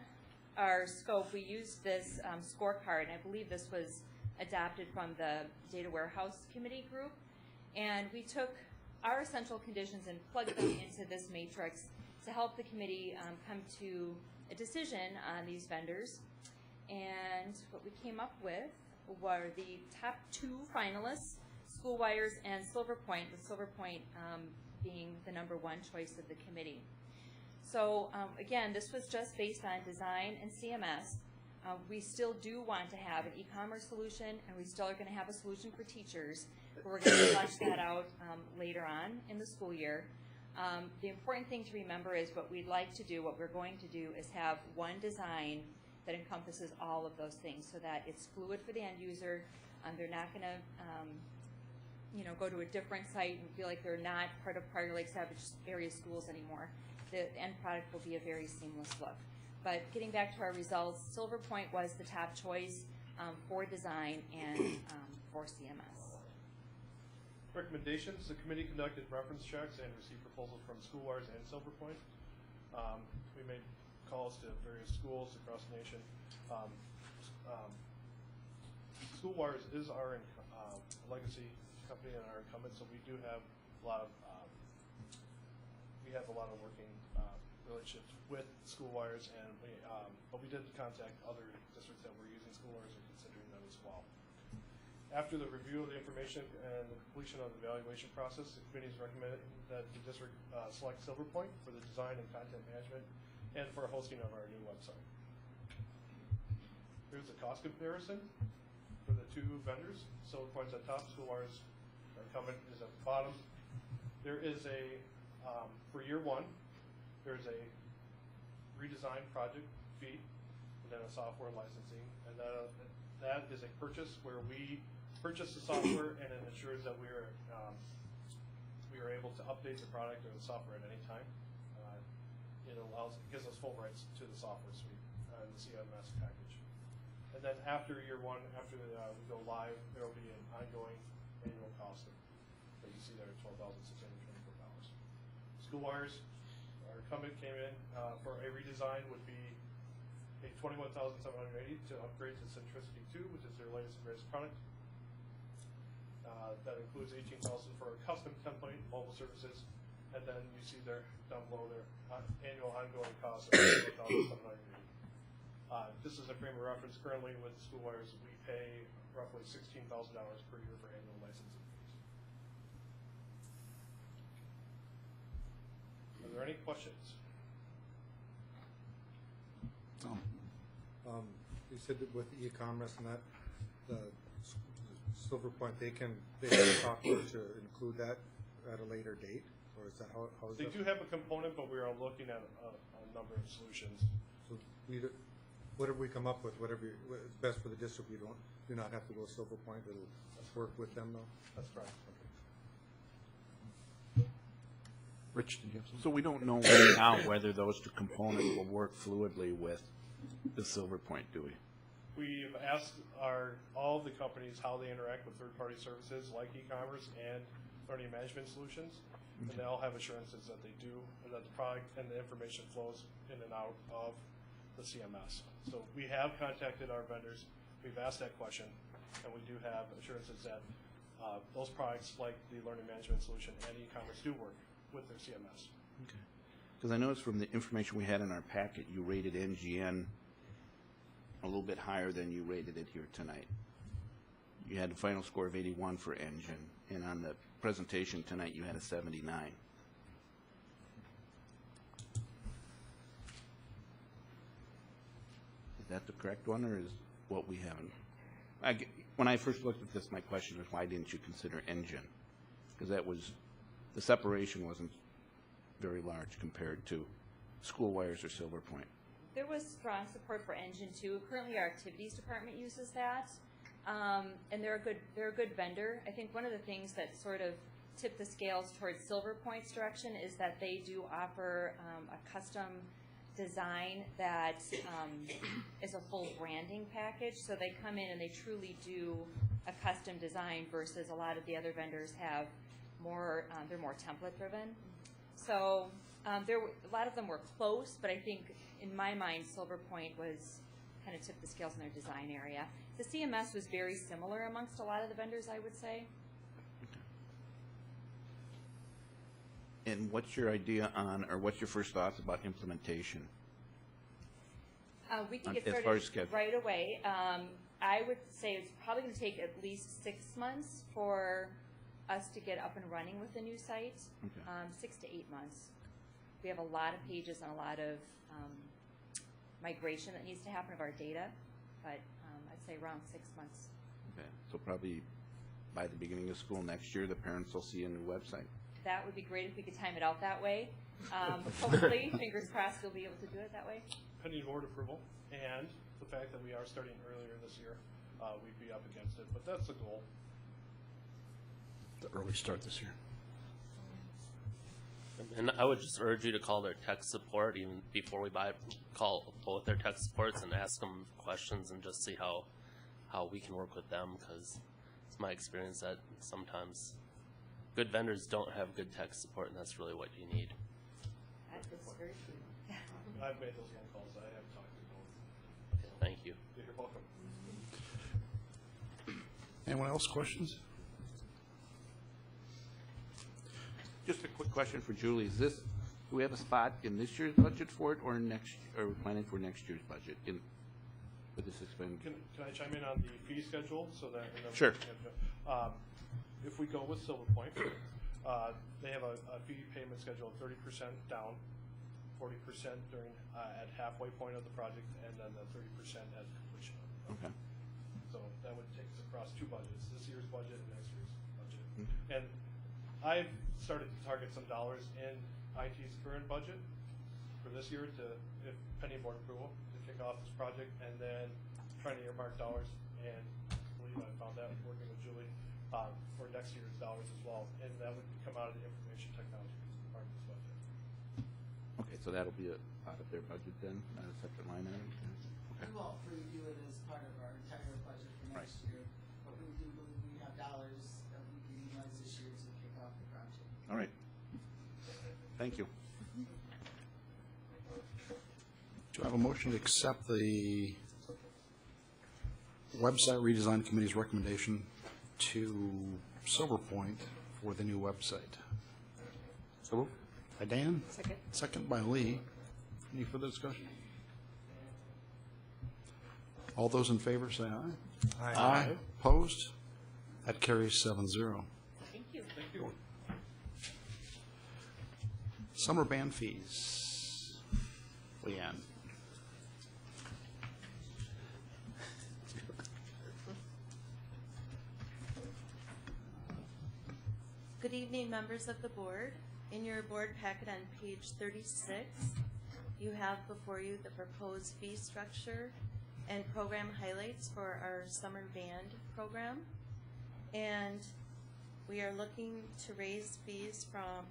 our scope, we used this scorecard, and I believe this was adapted from the Data Warehouse Committee group. And we took our essential conditions and plugged them into this matrix to help the committee come to a decision on these vendors. And what we came up with were the top 2 finalists, Schoolwires and Silverpoint, with Silverpoint being the #1 choice of the committee. So again, this was just based on design and CMS. We still do want to have an e-commerce solution, and we still are going to have a solution for teachers, but we're going to flesh that out later on in the school year. The important thing to remember is what we'd like to do, what we're going to do, is have one design that encompasses all of those things so that it's fluid for the end user. They're not going to go to a different site and feel like they're not part of Prior Lake Savage area schools anymore. The end product will be a very seamless look. But getting back to our results, Silverpoint was the top choice for design and for CMS. Recommendations: the committee conducted reference checks and received proposals from Schoolwires and Silverpoint. We made calls to various schools across the nation. Schoolwires is our legacy company and our incumbent, so we do have a lot of working relationships with Schoolwires, and but we did contact other districts that were using Schoolwires and considering them as well. After the review of the information and the completion of the evaluation process, the committee has recommended that the district select Silverpoint for the design and content management and for hosting of our new website. Here's the cost comparison for the 2 vendors. Silverpoint's at top, Schoolwires, our incumbent, is at the bottom. There is a, for year 1, there's a redesign project fee, and then a software licensing, and that is a purchase where we purchase the software, and it ensures that we are able to update the product or the software at any time. It gives us full rights to the software suite and the CMS package. And then after year 1, after we go live, there will be an ongoing annual cost that you see there at $12,624. Schoolwires, our incumbent, came in for a redesign would be a $21,780 to upgrade to Centricity 2, which is their latest and greatest product. That includes $18,000 for a custom template, mobile services, and then you see there down below their annual ongoing cost of $12,780. This is a frame of reference. Currently with Schoolwires, we pay roughly $16,000 per year for annual licensing fees. Are there any questions? You said that with e-commerce and that, the Silverpoint, they can software to include that at a later date, or is that how is they that? do have a component, but we are looking at a number of solutions. So whatever we come up with, whatever is best for the district, we do not have to go Silverpoint. It'll work with them though. That's correct. Rich, did you have something? So we don't know right now whether those 2 components will work fluidly with the Silverpoint, do we? We've asked all the companies how they interact with third-party services like e-commerce and learning management solutions, and they all have assurances that they do, and that the product and the information flows in and out of the CMS. So we have contacted our vendors, we've asked that question, and we do have assurances that those products, like the learning management solution and e-commerce, do work with their CMS. Okay. Because I noticed from the information we had in our packet, you rated NGN a little bit higher than you rated it here tonight. You had a final score of 81 for Engine, and on the presentation tonight, you had a 79. Is that the correct one, or is what we have? When I first looked at this, my question was, why didn't you consider Engine? Because that was, the separation wasn't very large compared to School Wires or Silver Point. There was strong support for Engine too. Currently, our activities department uses that, and they're a good vendor. I think one of the things that sort of tipped the scales towards Silver Point's direction is that they do offer a custom design that is a full branding package. So they come in and they truly do a custom design versus a lot of the other vendors have more. They're more template driven. So a lot of them were close, but I think in my mind, Silver Point was kind of tipped the scales in their design area. The CMS was very similar amongst a lot of the vendors, I would say. And what's your idea on, or what's your first thoughts about implementation? We can get as far as started schedule. right away. I would say it's probably going to take at least 6 months for us to get up and running with the new site. Okay. 6 to 8 months. We have a lot of pages and a lot of migration that needs to happen of our data, but I'd say around 6 months. Okay, so probably by the beginning of school next year, the parents will see a new website. That would be great if we could time it out that way. Hopefully, fingers crossed, we'll be able to do it that way. Pending board approval, and the fact that we are starting earlier this year, we'd be up against it, but that's the goal. The early start this year. And I would just urge you to call their tech support even before we call both their tech supports and ask them questions and just see how we can work with them, because it's my experience that sometimes good vendors don't have good tech support, and that's really what you need. That's very true. I've made those phone calls. I have talked to both. Okay, thank you. You're welcome. Anyone else questions? Just a quick question for Julie. Do we have a spot in this year's budget for it, or are we planning for next year's budget with this expenditure? Can I chime in on the fee schedule so that? Sure. If we go with Silver Point, they have a fee payment schedule of 30% down, 40% during at halfway point of the project, and then the 30% at completion. Okay. So that would take us across two budgets: this year's budget and next year's budget. And I've started to target some dollars in IT's current budget for this year if pending board approval, to kick off this project, and then trying to earmark dollars, and I believe I found that working with Julie, for next year's dollars as well, and that would come out of the information technology part of this budget. Okay, so that'll be out of their budget then, not a separate line item? Okay. We won't review it as part of our entire budget for next year, but we do believe we have dollars that we can utilize this year to kick off the project. All right. Thank you. Do I have a motion to accept the website redesign committee's recommendation to Silver Point for the new website? So moved. By Dan? Second. Second by Lee. Any further discussion? All those in favor say aye. Aye. Opposed? That carries 7-0. Thank you. Thank you. Summer band fees. Leanne. Good evening, members of the board. In your board packet on page 36, you have before you the proposed fee structure and program highlights for our summer band program. And we are looking to raise fees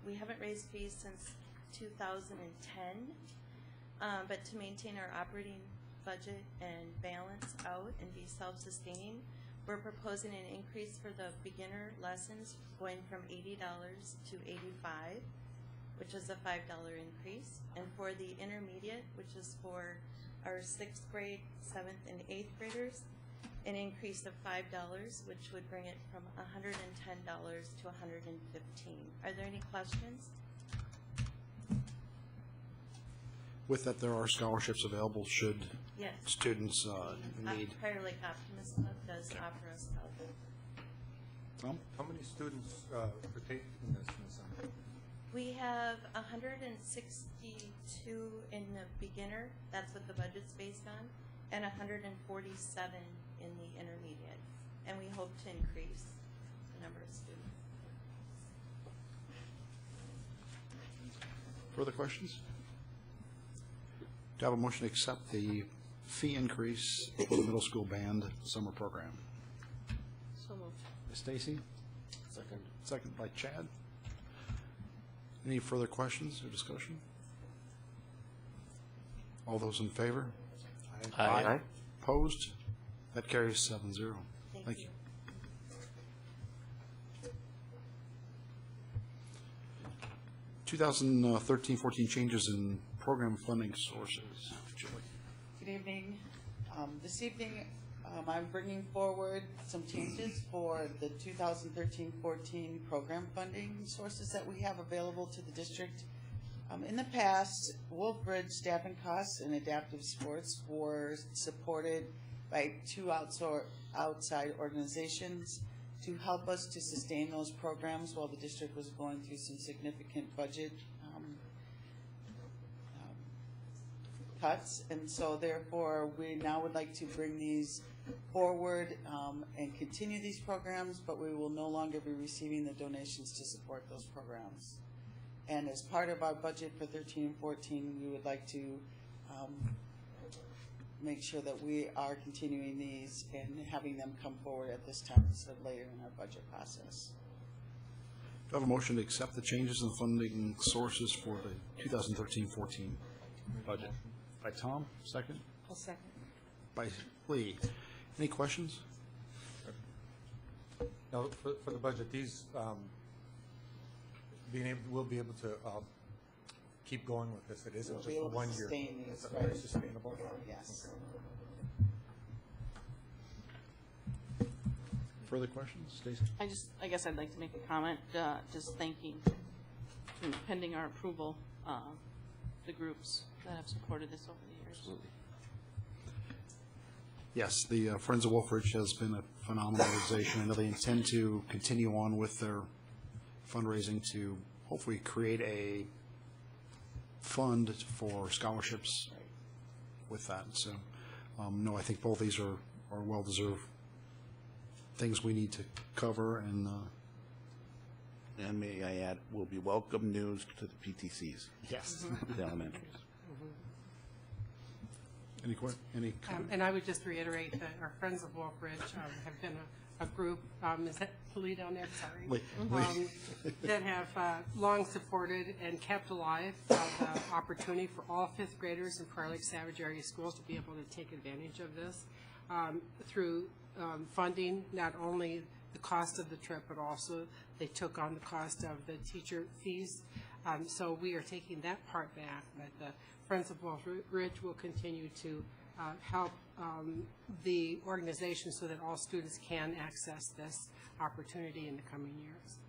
we haven't raised fees since 2010, but to maintain our operating budget and balance out and be self-sustaining, we're proposing an increase for the beginner lessons going from $80 to $85, which is a $5 increase. And for the intermediate, which is for our 6th grade, 7th, and 8th graders, an increase of $5, which would bring it from $110 to $115. Are there any questions? With that, there are scholarships available should Yes. students need. Prior Lake Optimist Club does offer us help. Tom? How many students partake in this in the summer? We have 162 in the beginner, that's what the budget's based on, and 147 in the intermediate. And we hope to increase the number of students. Further questions? Do I have a motion to accept the fee increase for the middle school band summer program? So moved. By Stacy? Second. Second by Chad. Any further questions or discussion? All those in favor? Aye. Opposed? That carries 7-0. Thank you. Two 2013-14 changes in program funding sources. Julie. Good evening. This evening, I'm bringing forward some changes for the 2013-14 program funding sources that we have available to the district. In the past, Wolf Ridge staffing costs and adaptive sports were supported by two outside organizations to help us to sustain those programs while the district was going through some significant budget cuts. And so therefore, we now would like to bring these forward and continue these programs, but we will no longer be receiving the donations to support those programs. And as part of our budget for 13 and 14, we would like to make sure that we are continuing these and having them come forward at this time instead of later in our budget process. Do I have a motion to accept the changes in funding sources for the 2013-14 budget? By Tom, second. I'll second. By Lee. Any questions? Now, for the budget, these we'll be able to keep going with this. It isn't We'll just be a able to 1 year. sustain these, It's right. sustainable. Yes. Further questions? Stacy? I guess I'd like to make a comment, just thanking, pending our approval, the groups that have supported this over the years. Absolutely. Yes, the Friends of Wolf Ridge has been a phenomenal organization. I know they intend to continue on with their fundraising to hopefully create a fund for scholarships with that. So, no, I think both these are well-deserved things we need to cover. And may I add, will be welcome news to the PTCs. Yes. The elementaries. Any And I would just reiterate that our Friends of Wolf Ridge have been a group, is that Lee down there? Sorry. Lee. That have long supported and kept alive the opportunity for all fifth graders in Prior Lake Savage area schools to be able to take advantage of this through funding not only the cost of the trip, but also they took on the cost of the teacher fees. So we are taking that part back, but the Friends of Wolf Ridge will continue to help the organization so that all students can access this opportunity in the coming years.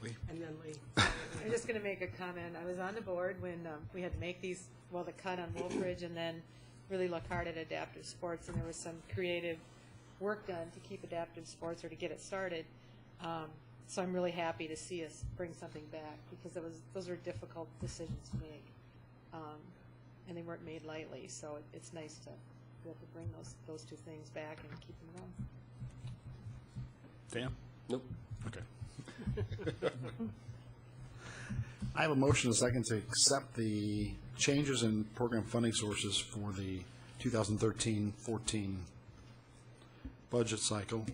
Lee. And then Lee. I'm just going to make a comment. I was on the board when we had to make the cut on Wolf Ridge and then really look hard at adaptive sports, and there was some creative work done to keep adaptive sports or to get it started. So I'm really happy to see us bring something back because those are difficult decisions to make. And they weren't made lightly, so it's nice to be able to bring those two things back and keep them going. Dan? Nope. Okay. I have a motion and a second to accept the changes in program funding sources for the 2013-14 budget cycle.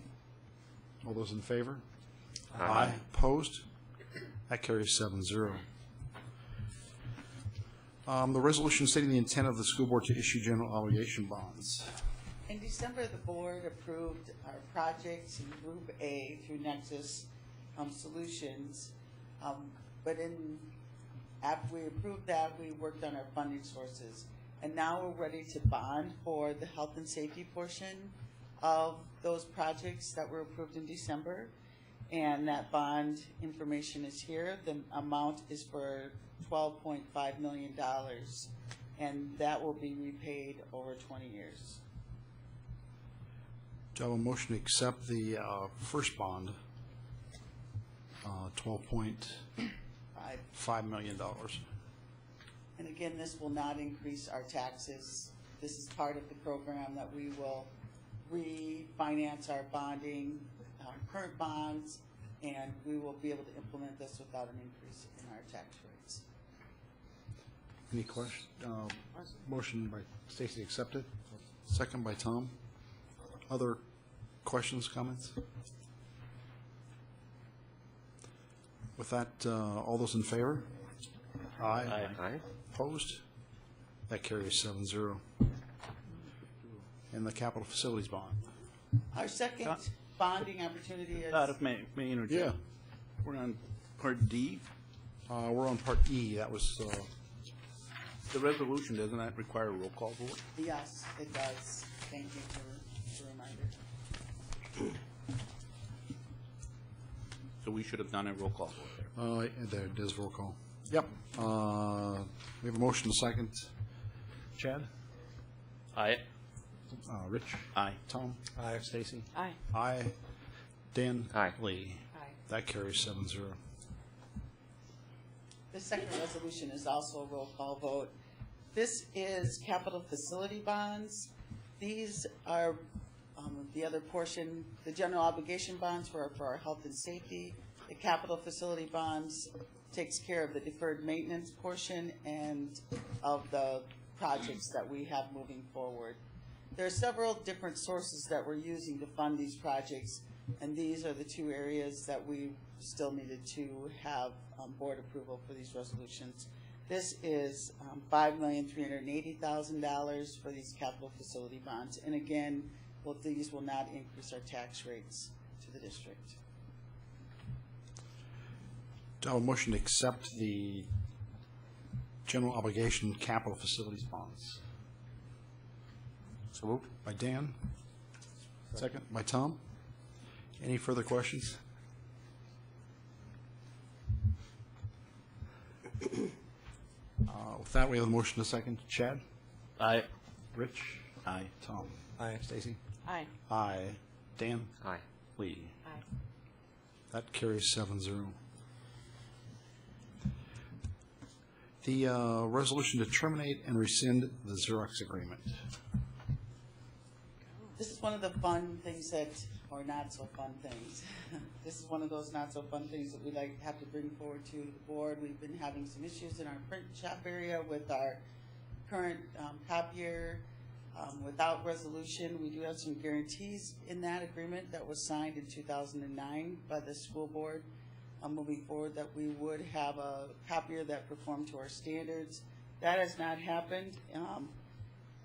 All those in favor? Aye. Opposed? That carries 7-0. The resolution stating the intent of the school board to issue general obligation bonds. In December, the board approved our projects in Group A through Nexus Solutions. But after we approved that, we worked on our funding sources. And now we're ready to bond for the health and safety portion of those projects that were approved in December. And that bond information is here. The amount is for $12.5 million. And that will be repaid over 20 years. Do I have a motion to accept the first bond, $12.5 million? And again, this will not increase our taxes. This is part of the program that we will refinance our bonding, our current bonds, and we will be able to implement this without an increase in our tax rates. Any questions? Motion by Stacy accepted, second by Tom. Other questions, comments? With that, all those in favor? Aye. Aye. Opposed? That carries 7-0. And the capital facilities bond. Our second bonding opportunity is... If may interject? Yeah. We're on Part D. We're on Part E. That was... The resolution, doesn't that require a roll call vote? Yes, it does. Thank you for the reminder. So we should have done a roll call vote there. There it is, roll call. Yep. We have a motion to second. Chad? Aye. Rich? Aye. Tom? Aye. Stacy? Aye. Aye. Dan? Aye. Lee? Aye. That carries 7-0. The second resolution is also a roll call vote. This is capital facility bonds. These are the other portion, the general obligation bonds for our health and safety. The capital facility bonds takes care of the deferred maintenance portion and of the projects that we have moving forward. There are several different sources that we're using to fund these projects, and these are the two areas that we still needed to have board approval for these resolutions. This is $5,380,000 for these capital facility bonds. And again, these will not increase our tax rates to the district. Do I have a motion to accept the general obligation capital facilities bonds? So moved. By Dan. Second by Tom. Any further questions? With that, we have a motion to second. Chad? Aye. Rich? Aye. Tom? Aye. Stacy? Aye. Aye. Dan? Aye. Lee? Aye. That carries 7-0. The resolution to terminate and rescind the Xerox agreement. This is one of the fun things that, or not so fun things. This is one of those not so fun things that we have to bring forward to the board. We've been having some issues in our print shop area with our current copier. Without resolution, we do have some guarantees in that agreement that was signed in 2009 by the school board. Moving forward, that we would have a copier that performed to our standards. That has not happened.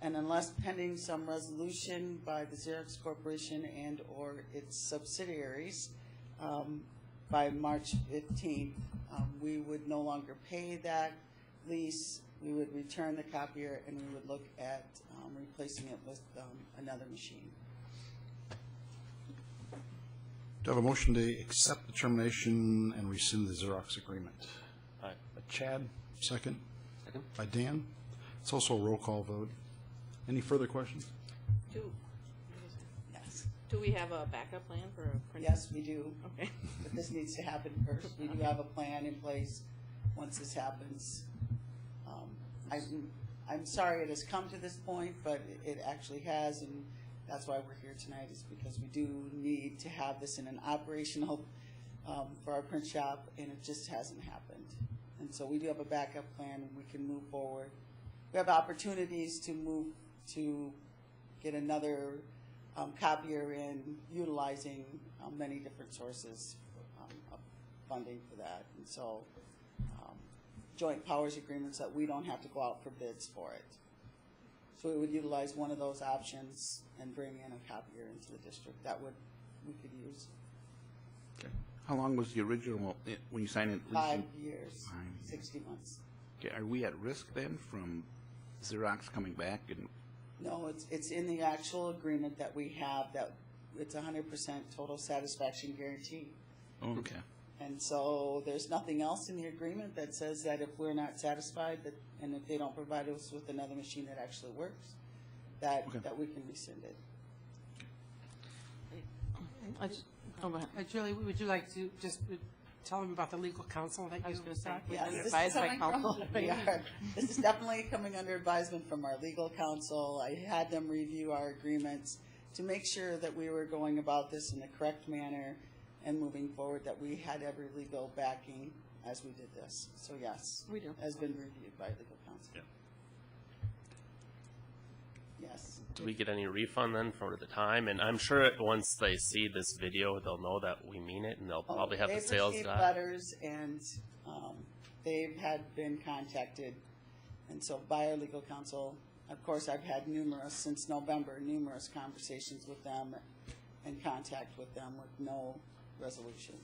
And unless pending some resolution by the Xerox Corporation and or its subsidiaries by March 15th, we would no longer pay that lease. We would return the copier and we would look at replacing it with another machine. Do I have a motion to accept the termination and rescind the Xerox agreement? Aye. By Chad, second. Second. By Dan. It's also a roll call vote. Any further questions? Yes. Do we have a backup plan for a print? Yes, we do. Okay. But this needs to happen first. We do have a plan in place once this happens. I'm sorry it has come to this point, but it actually has, and that's why we're here tonight, is because we do need to have this in an operational for our print shop, and it just hasn't happened. And so we do have a backup plan, and we can move forward. We have opportunities to move to get another copier in, utilizing many different sources of funding for that. And so joint powers agreements that we don't have to go out for bids for it. So we would utilize one of those options and bring in a copier into the district. That would, we could use. How long was the original, when you signed it? 5 years, 5 years. 60 months. Okay, are we at risk then from Xerox coming back and? No, it's in the actual agreement that we have, that it's 100% total satisfaction guarantee. Oh, okay. And so there's nothing else in the agreement that says that if we're not satisfied, that, and if they don't provide us with another machine that actually works, that, that we can rescind it. Go ahead. Julie, would you like to just tell them about the legal counsel that you sought? Yes, this is Advised by coming from- counsel. we are. This is definitely coming under advisement from our legal counsel. I had them review our agreements to make sure that we were going about this in the correct manner and moving forward, that we had every legal backing as we did this. So yes, we do. Has been reviewed by legal counsel. Yeah. Yes. Do we get any refund then for the time? And I'm sure once they see this video, they'll know that we mean it, and they'll probably have the sales They've received done. letters, and they've had been contacted, and so by our legal counsel. Of course, I've had since November, numerous conversations with them and contact with them with no resolution.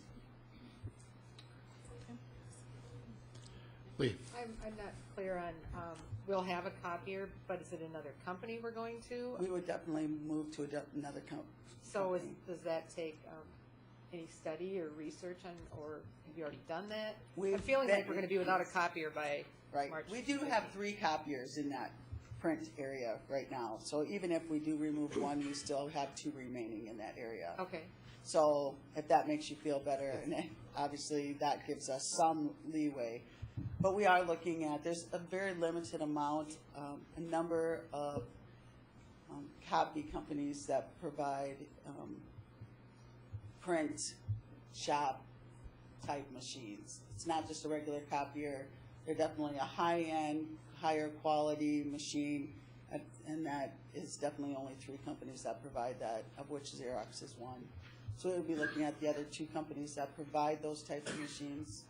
Lee? I'm not clear on, we'll have a copier, but is it another company we're going to? We would definitely move to another company. So does that take any study or research on, or have you already done that? I'm feeling like we're going to be without a copier by March. We do have 3 copiers in that print area right now. So even if we do remove one, we still have 2 remaining in that area. Okay. So if that makes you feel better, and obviously that gives us some leeway. But we are looking at, there's a very limited amount, a number of copy companies that provide print shop type machines. It's not just a regular copier. They're definitely a high-end, higher quality machine, and that is definitely only 3 companies that provide that, of which Xerox is one. So we would be looking at the other 2 companies that provide those types of machines,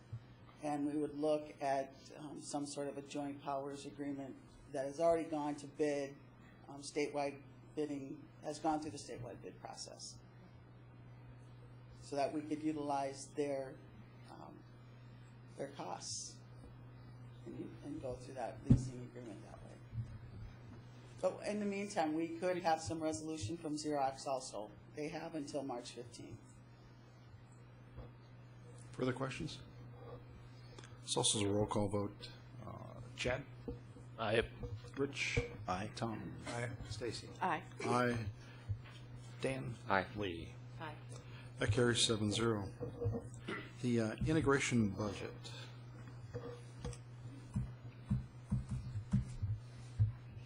and we would look at some sort of a joint powers agreement that has already gone to bid. Statewide bidding has gone through the statewide bid process, so that we could utilize their costs and go through that leasing agreement that way. But in the meantime, we could have some resolution from Xerox also. They have until March 15th. Further questions? This also is a roll call vote. Chad? Aye. Rich? Aye. Tom? Aye. Stacy? Aye. Aye. Dan? Aye. Lee? Aye. That carries 7-0. The integration budget.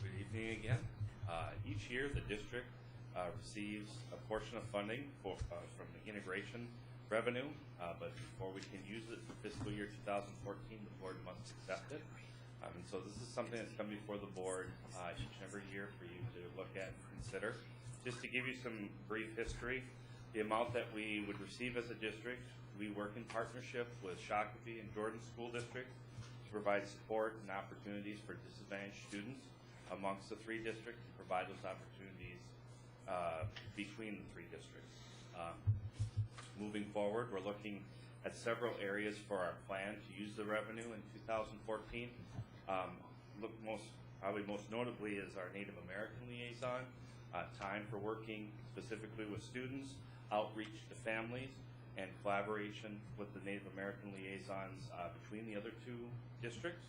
Good evening again. Each year, the district receives a portion of funding from the integration revenue, but before we can use it for fiscal year 2014, the board must accept it. And so this is something that's come before the board each and every year for you to look at and consider. Just to give you some brief history, the amount that we would receive as a district, we work in partnership with Shakopee and Jordan School District to provide support and opportunities for disadvantaged students amongst the 3 districts, to provide those opportunities between the 3 districts. Moving forward, we're looking at several areas for our plan to use the revenue in 2014. Probably most notably is our Native American liaison, time for working specifically with students, outreach to families, and collaboration with the Native American liaisons between the other 2 districts.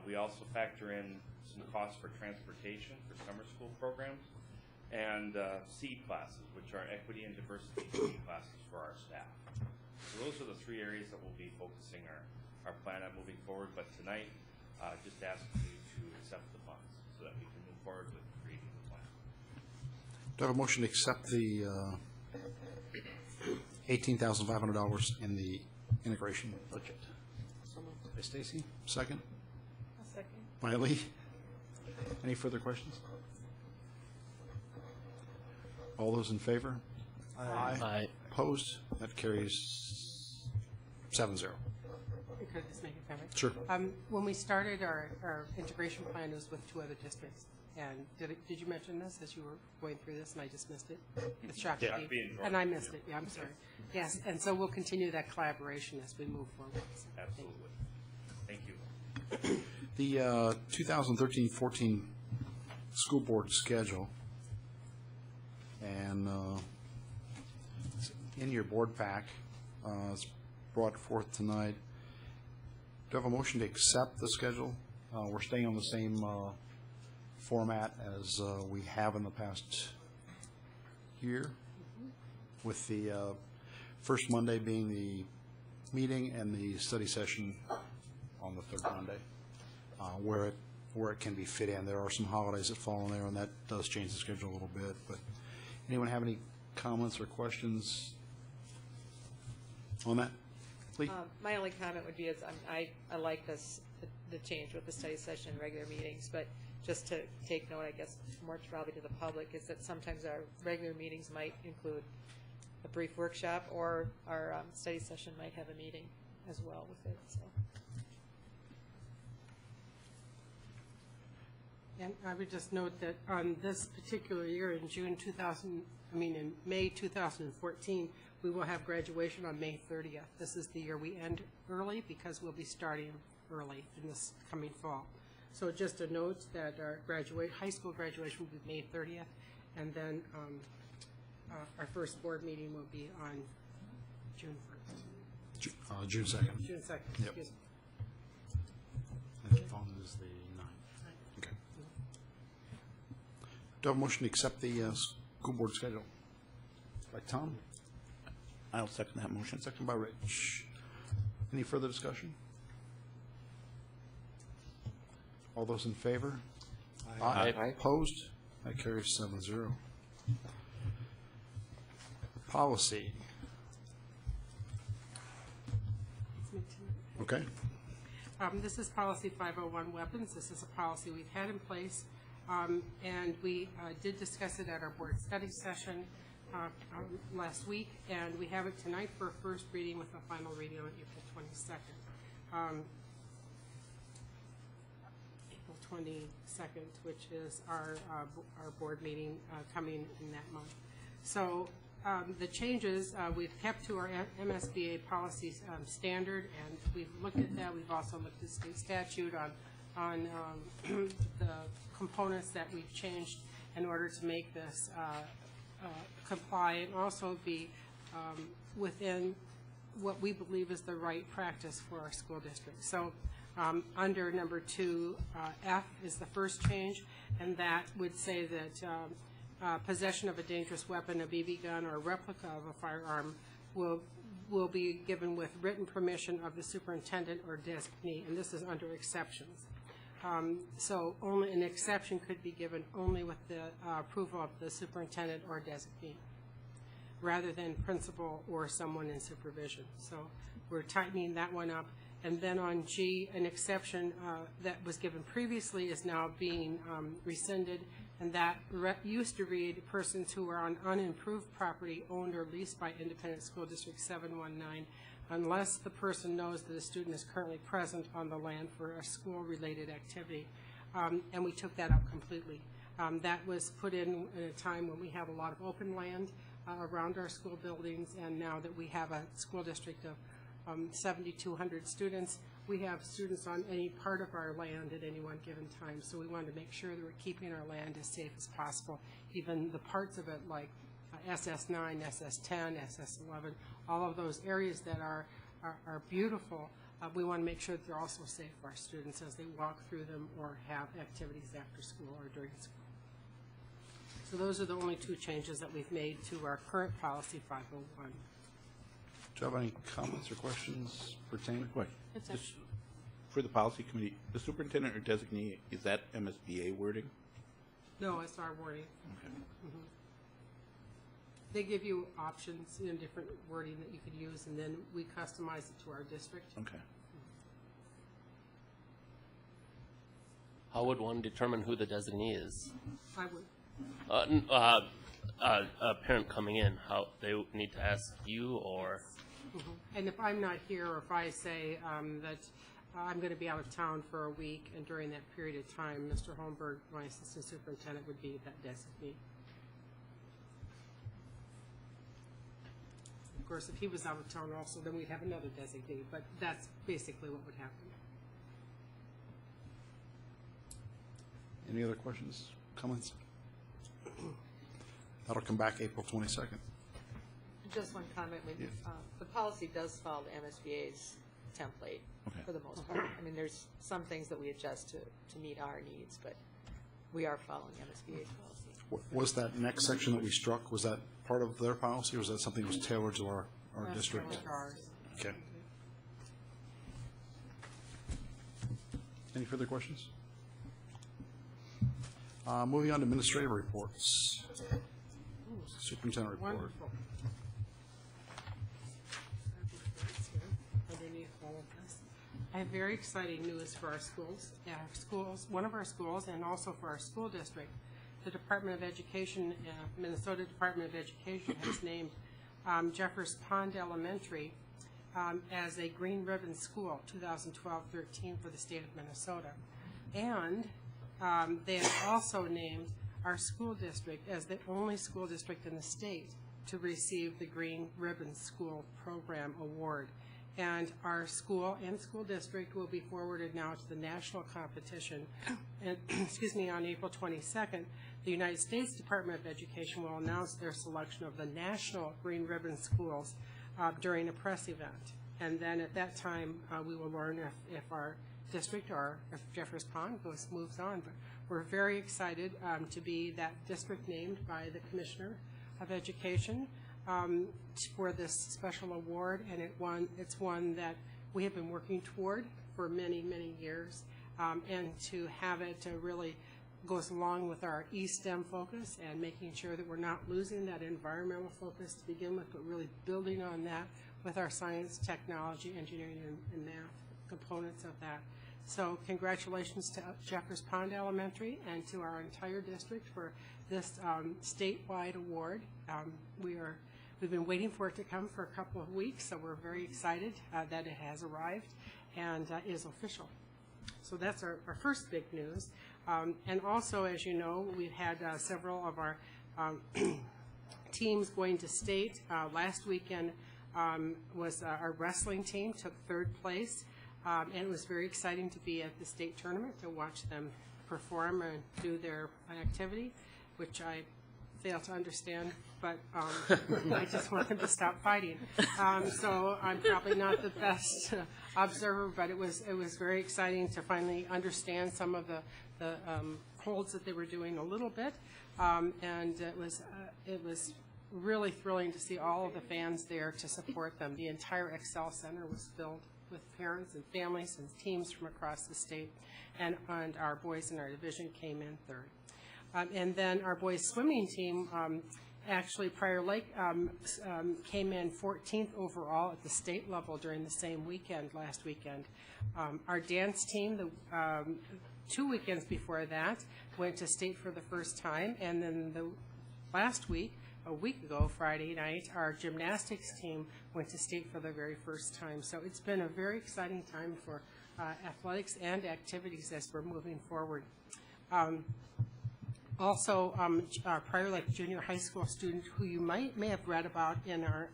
We also factor in some costs for transportation for summer school programs, and SEED classes, which are equity and diversity SEED classes for our staff. So those are the 3 areas that we'll be focusing our plan on moving forward. But tonight, just asking you to accept the funds so that we can move forward with creating the plan. Do I have a motion to accept the $18,500 in the integration budget? By Stacy, second. A second. By Lee. Any further questions? All those in favor? Aye. Aye. Opposed? That carries 7-0. Could I just make a comment? Sure. When we started our integration plan, it was with 2 other districts. And did you mention this as you were going through this, and I just missed it? It's shocked Yeah. me, and I missed it. Yeah, I'm sorry. Yes, and so we'll continue that collaboration as we move forward. So, Absolutely. Thank you. The 2013-14 school board schedule, and it's in your board pack, it's brought forth tonight. Do you have a motion to accept the schedule? We're staying on the same format as we have in the past year, with the first Monday being the meeting and the study session on the third Monday, where it can be fit in. There are some holidays that fall in there, and that does change the schedule a little bit. But anyone have any comments or questions on that? Lee? My only comment would be is I like this, the change with the study session and regular meetings, but just to take note, I guess, more probably to the public, is that sometimes our regular meetings might include a brief workshop, or our study session might have a meeting as well with it. So. And I would just note that on this particular year, in May 2014, we will have graduation on May 30th. This is the year we end early because we'll be starting early in this coming fall. So just a note that our high school graduation will be May 30th, and then our first board meeting will be on June 1st. June 2nd. June 2nd. Yep. Excuse me. And the phone is the 9th. Okay. Do I have a motion to accept the school board schedule? By Tom? I'll second that motion. Second by Rich. Any further discussion? All those in favor? Aye. Aye. Opposed? That carries 7-0. Policy. Okay. This is policy 501 weapons. This is a policy we've had in place, and we did discuss it at our board study session last week, and we have it tonight for a first reading with a final reading on April 22nd. April 22nd, which is our board meeting coming in that month. So the changes, we've kept to our MSBA policy standard, and we've looked at that. We've also looked at state statute on the components that we've changed in order to make this comply and also be within what we believe is the right practice for our school district. So under number 2, F is the first change, and that would say that possession of a dangerous weapon, a BB gun, or a replica of a firearm will be given with written permission of the superintendent or designee, and this is under exceptions. So only an exception could be given only with the approval of the superintendent or designee, rather than principal or someone in supervision. So we're tightening that one up. And then on G, an exception that was given previously is now being rescinded, and that used to read persons who are on unimproved property owned or leased by Independent School District 719, unless the person knows that a student is currently present on the land for a school-related activity. And we took that out completely. That was put in a time when we have a lot of open land around our school buildings, and now that we have a school district of 7,200 students, we have students on any part of our land at any one given time. So we wanted to make sure that we're keeping our land as safe as possible. Even the parts of it like SS9, SS10, SS11, all of those areas that are beautiful, we want to make sure that they're also safe for our students as they walk through them or have activities after school or during school. So those are the only 2 changes that we've made to our current policy 501. Do you have any comments or questions pertaining? Just for the policy committee, the superintendent or designee, is that MSBA wording? No, it's our wording. Okay. Mm-hmm. They give you options in different wording that you could use, and then we customize it to our district. Okay. How would one determine who the designee is? I would. A parent coming in, how they need to ask you, or? Mm-hmm. And if I'm not here, or if I say that I'm going to be out of town for a week, and during that period of time, Mr. Holmberg, my assistant superintendent, would be that designee. Of course, if he was out of town also, then we'd have another designee, but that's basically what would happen. Any other questions, comments? That'll come back April 22nd. Just one comment. The policy does follow the MSBA's template for the most part. I mean, there's some things that we adjust to meet our needs, but we are following MSBA's policy. Was that next section that we struck, was that part of their policy, or was that something that was tailored to our district? Okay. Any further questions? Moving on to administrative reports. Superintendent report. Wonderful. Underneath all of this, I have very exciting news for our schools. One of our schools, and also for our school district. The Department of Education, Minnesota Department of Education, has named Jeffers Pond Elementary as a Green Ribbon School 2012-13 for the state of Minnesota. And they have also named our school district as the only school district in the state to receive the Green Ribbon School Program Award. And our school and school district will be forwarded now to the national competition. And on April 22nd, the United States Department of Education will announce their selection of the national Green Ribbon Schools during a press event. And then at that time, we will learn if our district or if Jeffers Pond moves on. But we're very excited to be that district named by the Commissioner of Education for this special award, and it's one that we have been working toward for many, many years, and to have it really goes along with our E-STEM focus and making sure that we're not losing that environmental focus to begin with, but really building on that with our science, technology, engineering, and math components of that. So congratulations to Jeffers Pond Elementary and to our entire district for this statewide award. We've been waiting for it to come for a couple of weeks, so we're very excited that it has arrived and is official. So that's our first big news. And also, as you know, we've had several of our teams going to state. Last weekend was our wrestling team took third place. And it was very exciting to be at the state tournament to watch them perform and do their activity, which I fail to understand, but I just want them to stop fighting. So I'm probably not the best observer, but it was very exciting to finally understand some of the holds that they were doing a little bit, and it was really thrilling to see all of the fans there to support them. The entire Excel Center was filled with parents and families and teams from across the state, and our boys in our division came in third. And then our boys swimming team, actually Prior Lake came in 14th overall at the state level during the same weekend, last weekend. Our dance team, 2 weekends before that, went to state for the first time, and then the last week, a week ago, Friday night, our gymnastics team went to state for the very first time. So it's been a very exciting time for athletics and activities as we're moving forward. Also, our Prior Lake Junior High School student who you may have read about in our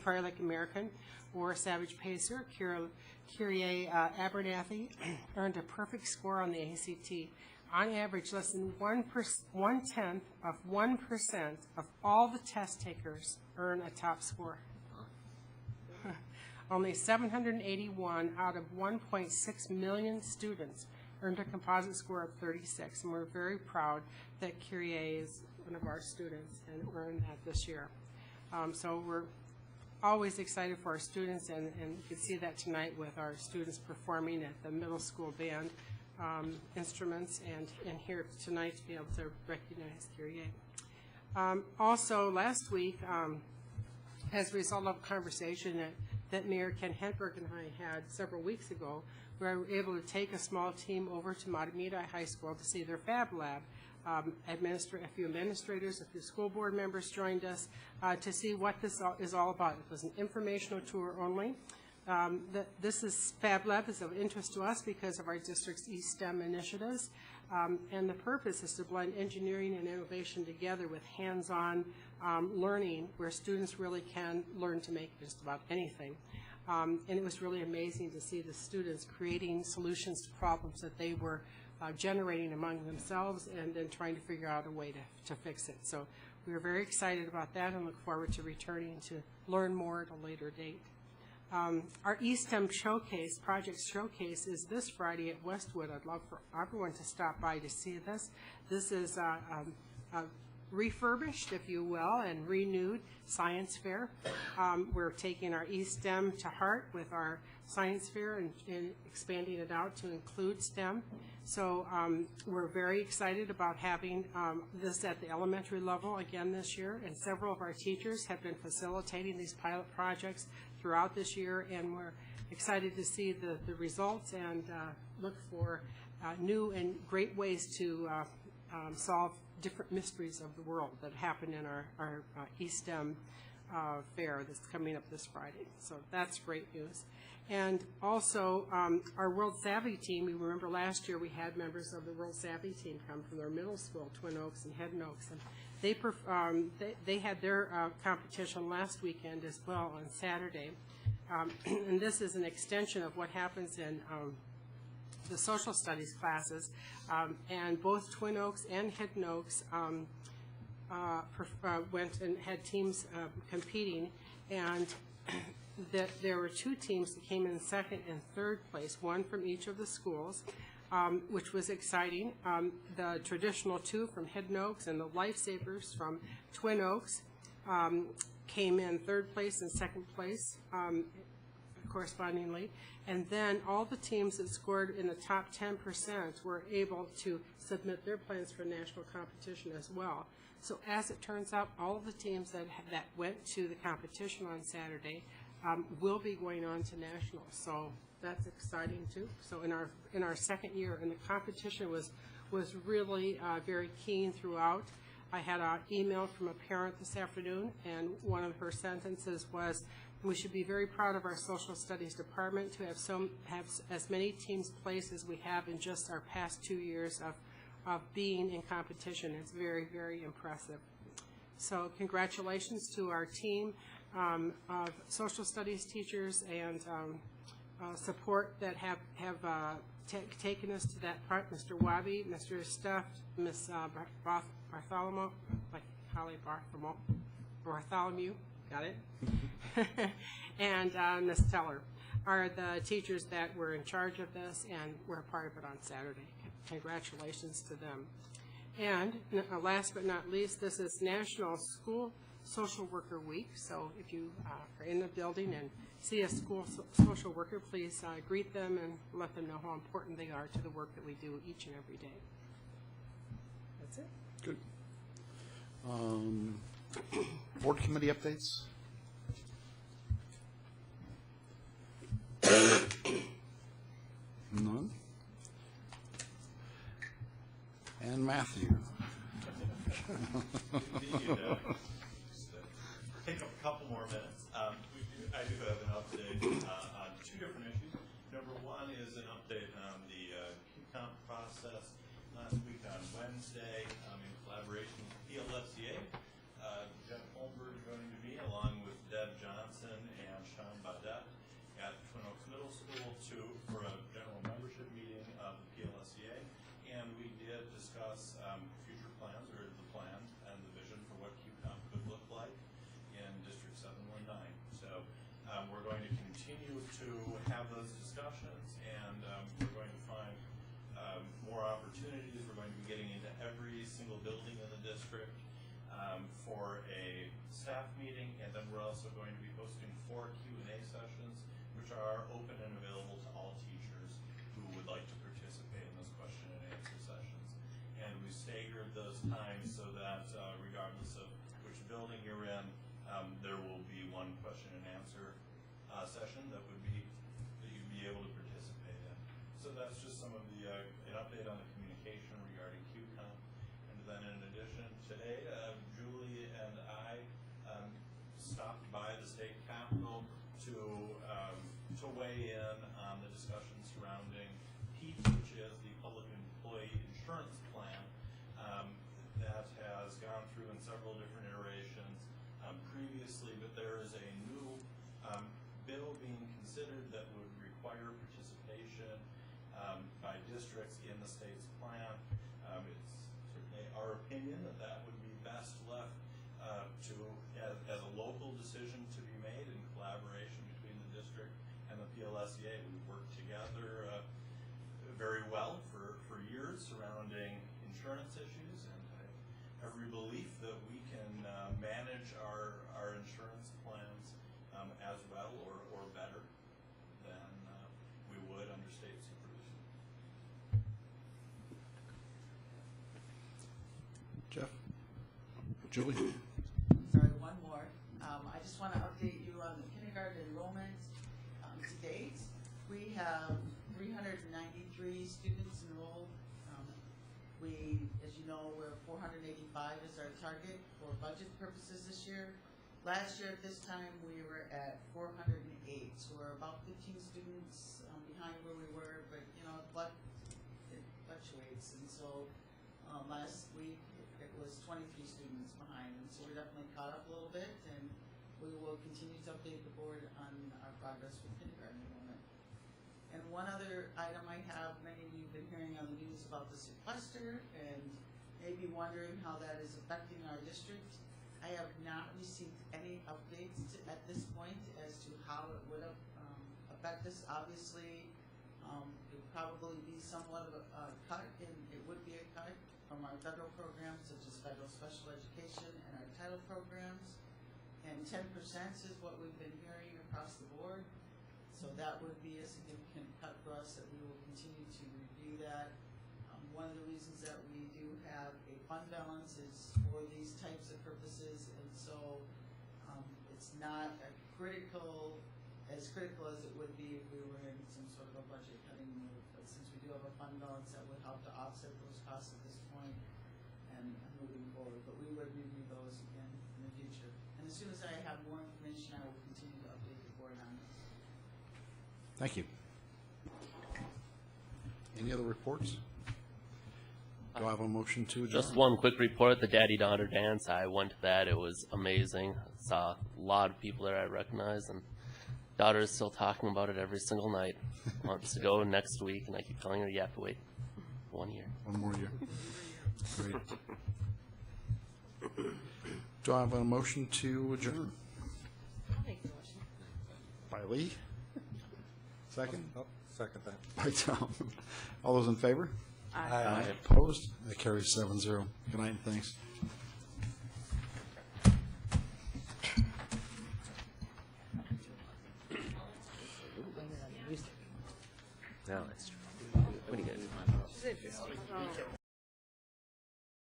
Prior Lake American or Savage Pacer, Kyrie Abernathy, earned a perfect score on the ACT. On average, less than 1/10 of 1% of all the test takers earn a top score. Only 781 out of 1.6 million students earned a composite score of 36, and we're very proud that Kyrie is one of our students and earned that this year. So we're always excited for our students, and you can see that tonight with our students performing at the middle school band instruments, and here tonight to be able to recognize Kyrie. Also, last week, as a result of a conversation that Mayor Ken Hedberg and I had several weeks ago, we were able to take a small team over to Matamidi High School to see their Fab Lab. A few administrators, a few school board members joined us to see what this is all about. It was an informational tour only. this is Fab Lab is of interest to us because of our district's eSTEM initiatives. And the purpose is to blend engineering and innovation together with hands-on learning where students really can learn to make just about anything. And it was really amazing to see the students creating solutions to problems that they were generating among themselves and then trying to figure out a way to fix it. So we are very excited about that and look forward to returning to learn more at a later date. Our eSTEM showcase, project showcase, is this Friday at Westwood. I'd love for everyone to stop by to see this. This is refurbished, if you will, and renewed science fair. We're taking our eSTEM to heart with our science fair and expanding it out to include STEM. So we're very excited about having this at the elementary level again this year, and several of our teachers have been facilitating these pilot projects throughout this year, and we're excited to see the results and look for new and great ways to solve different mysteries of the world that happen in our eSTEM fair that's coming up this Friday. So that's great news. And also, our World Savvy team, you remember last year we had members of the World Savvy team come from their middle school, Twin Oaks and Head Oaks, and they had their competition last weekend as well on Saturday. And this is an extension of what happens in the social studies classes, and both Twin Oaks and Head Oaks went and had teams competing, and that there were two teams that came in second and third place, one from each of the schools, which was exciting. The traditional two from Head Oaks and the Lifesavers from Twin Oaks came in third place and second place correspondingly. And then all the teams that scored in the top 10% were able to submit their plans for national competition as well. So as it turns out, all of the teams that went to the competition on Saturday will be going on to nationals. So that's exciting too. So in our second year, and the competition was really very keen throughout. I had an email from a parent this afternoon, and one of her sentences was, "We should be very proud of our social studies department to have as many teams placed as we have in just our past 2 years of being in competition." It's very, very impressive. So congratulations to our team of social studies teachers and support that have taken us to that part. Mr. Wabi, Mr. Stuft, Ms. Bartholomew, like Holly Bartholomew, got it? And Ms. Teller are the teachers that were in charge of this and were a part of it on Saturday. Congratulations to them. And last but not least, this is National School Social Worker Week. So if you are in the building and see a school social worker, please greet them and let them know how important they are to the work that we do each and every day. That's it. Good. Board committee updates? None? And Matthew? Take a couple more minutes. I do have an update on two different issues. Number one is an update on the QComp process. Last week on Wednesday, in collaboration with PLFCA, Jen Holmberg joining me along with Deb Johnson and Sean Baudette at Twin Oaks Middle School for a general membership meeting of the PLFCA. And we did discuss future plans, or the plan and the vision for what QComp could look like in District 719. So we're going to continue to have those discussions, and we're going to find more opportunities. We're going to be getting into every single building in the district for a staff meeting, and then we're also going to be hosting 4 Q&A sessions, which are open and available to all teachers who would like to participate in those question and answer sessions. And we staggered those times so that regardless of which building you're in, there will be one question and answer session that you'd be able to participate in. So that's just some of the an update on the communication regarding QComp. And then in addition, today Julie and I stopped by the state capitol to to weigh in on the discussion surrounding PEAT, which is the Public Employee Insurance Plan, that has gone through in several different iterations previously, but there is a new bill being considered that would require participation by districts in the state's plan. It's certainly our opinion that that would be best left as a local decision to be made in collaboration between the district and the PLSEA. We've worked together very well for years surrounding insurance issues, and I have every belief that we can manage our insurance plans as well or better than we would under state supervision. Jeff? Julie? Sorry, one more. I just want to update you on the kindergarten enrollment. To date, we have 393 students enrolled. As you know, we're 485 is our target for budget purposes this year. Last year at this time, we were at 408, so we're about 15 students behind where we were, but you know, it fluctuates, and so last week it was 23 students behind, and so we're definitely caught up a little bit, and we will continue to update the board on our progress with kindergarten enrollment. And one other item I have, many of you have been hearing on the news about the sequester and maybe wondering how that is affecting our district. I have not received any updates at this point as to how it would affect us. Obviously, it would probably be somewhat of a cut, and it would be a cut from our federal programs, such as federal special education and our title programs. And 10% is what we've been hearing across the board. So that would be a significant cut for us, that we will continue to review that. One of the reasons that we do have a fund balance is for these types of purposes, and so it's not as critical as it would be if we were in some sort of a budget cutting move. But since we do have a fund balance, that would help to offset those costs at this point and moving forward. But we would review those again in the future. And as soon as I have more information, I will continue to update the board on this. Thank you. Any other reports? Do I have a motion to adjourn? Just one quick report, the daddy-daughter dance. I went to that. It was amazing. Saw a lot of people that I recognize, and daughter is still talking about it every single night. Wants to go next week, and I keep telling her, you have to wait 1 year. 1 more year. Great. Do I have a motion to adjourn? I'll make the motion. By Lee? Second? Oh, second that. By Tom. All those in favor? Aye. Opposed? That carries 7-0. Good night and thanks. No, that's true. What do you get?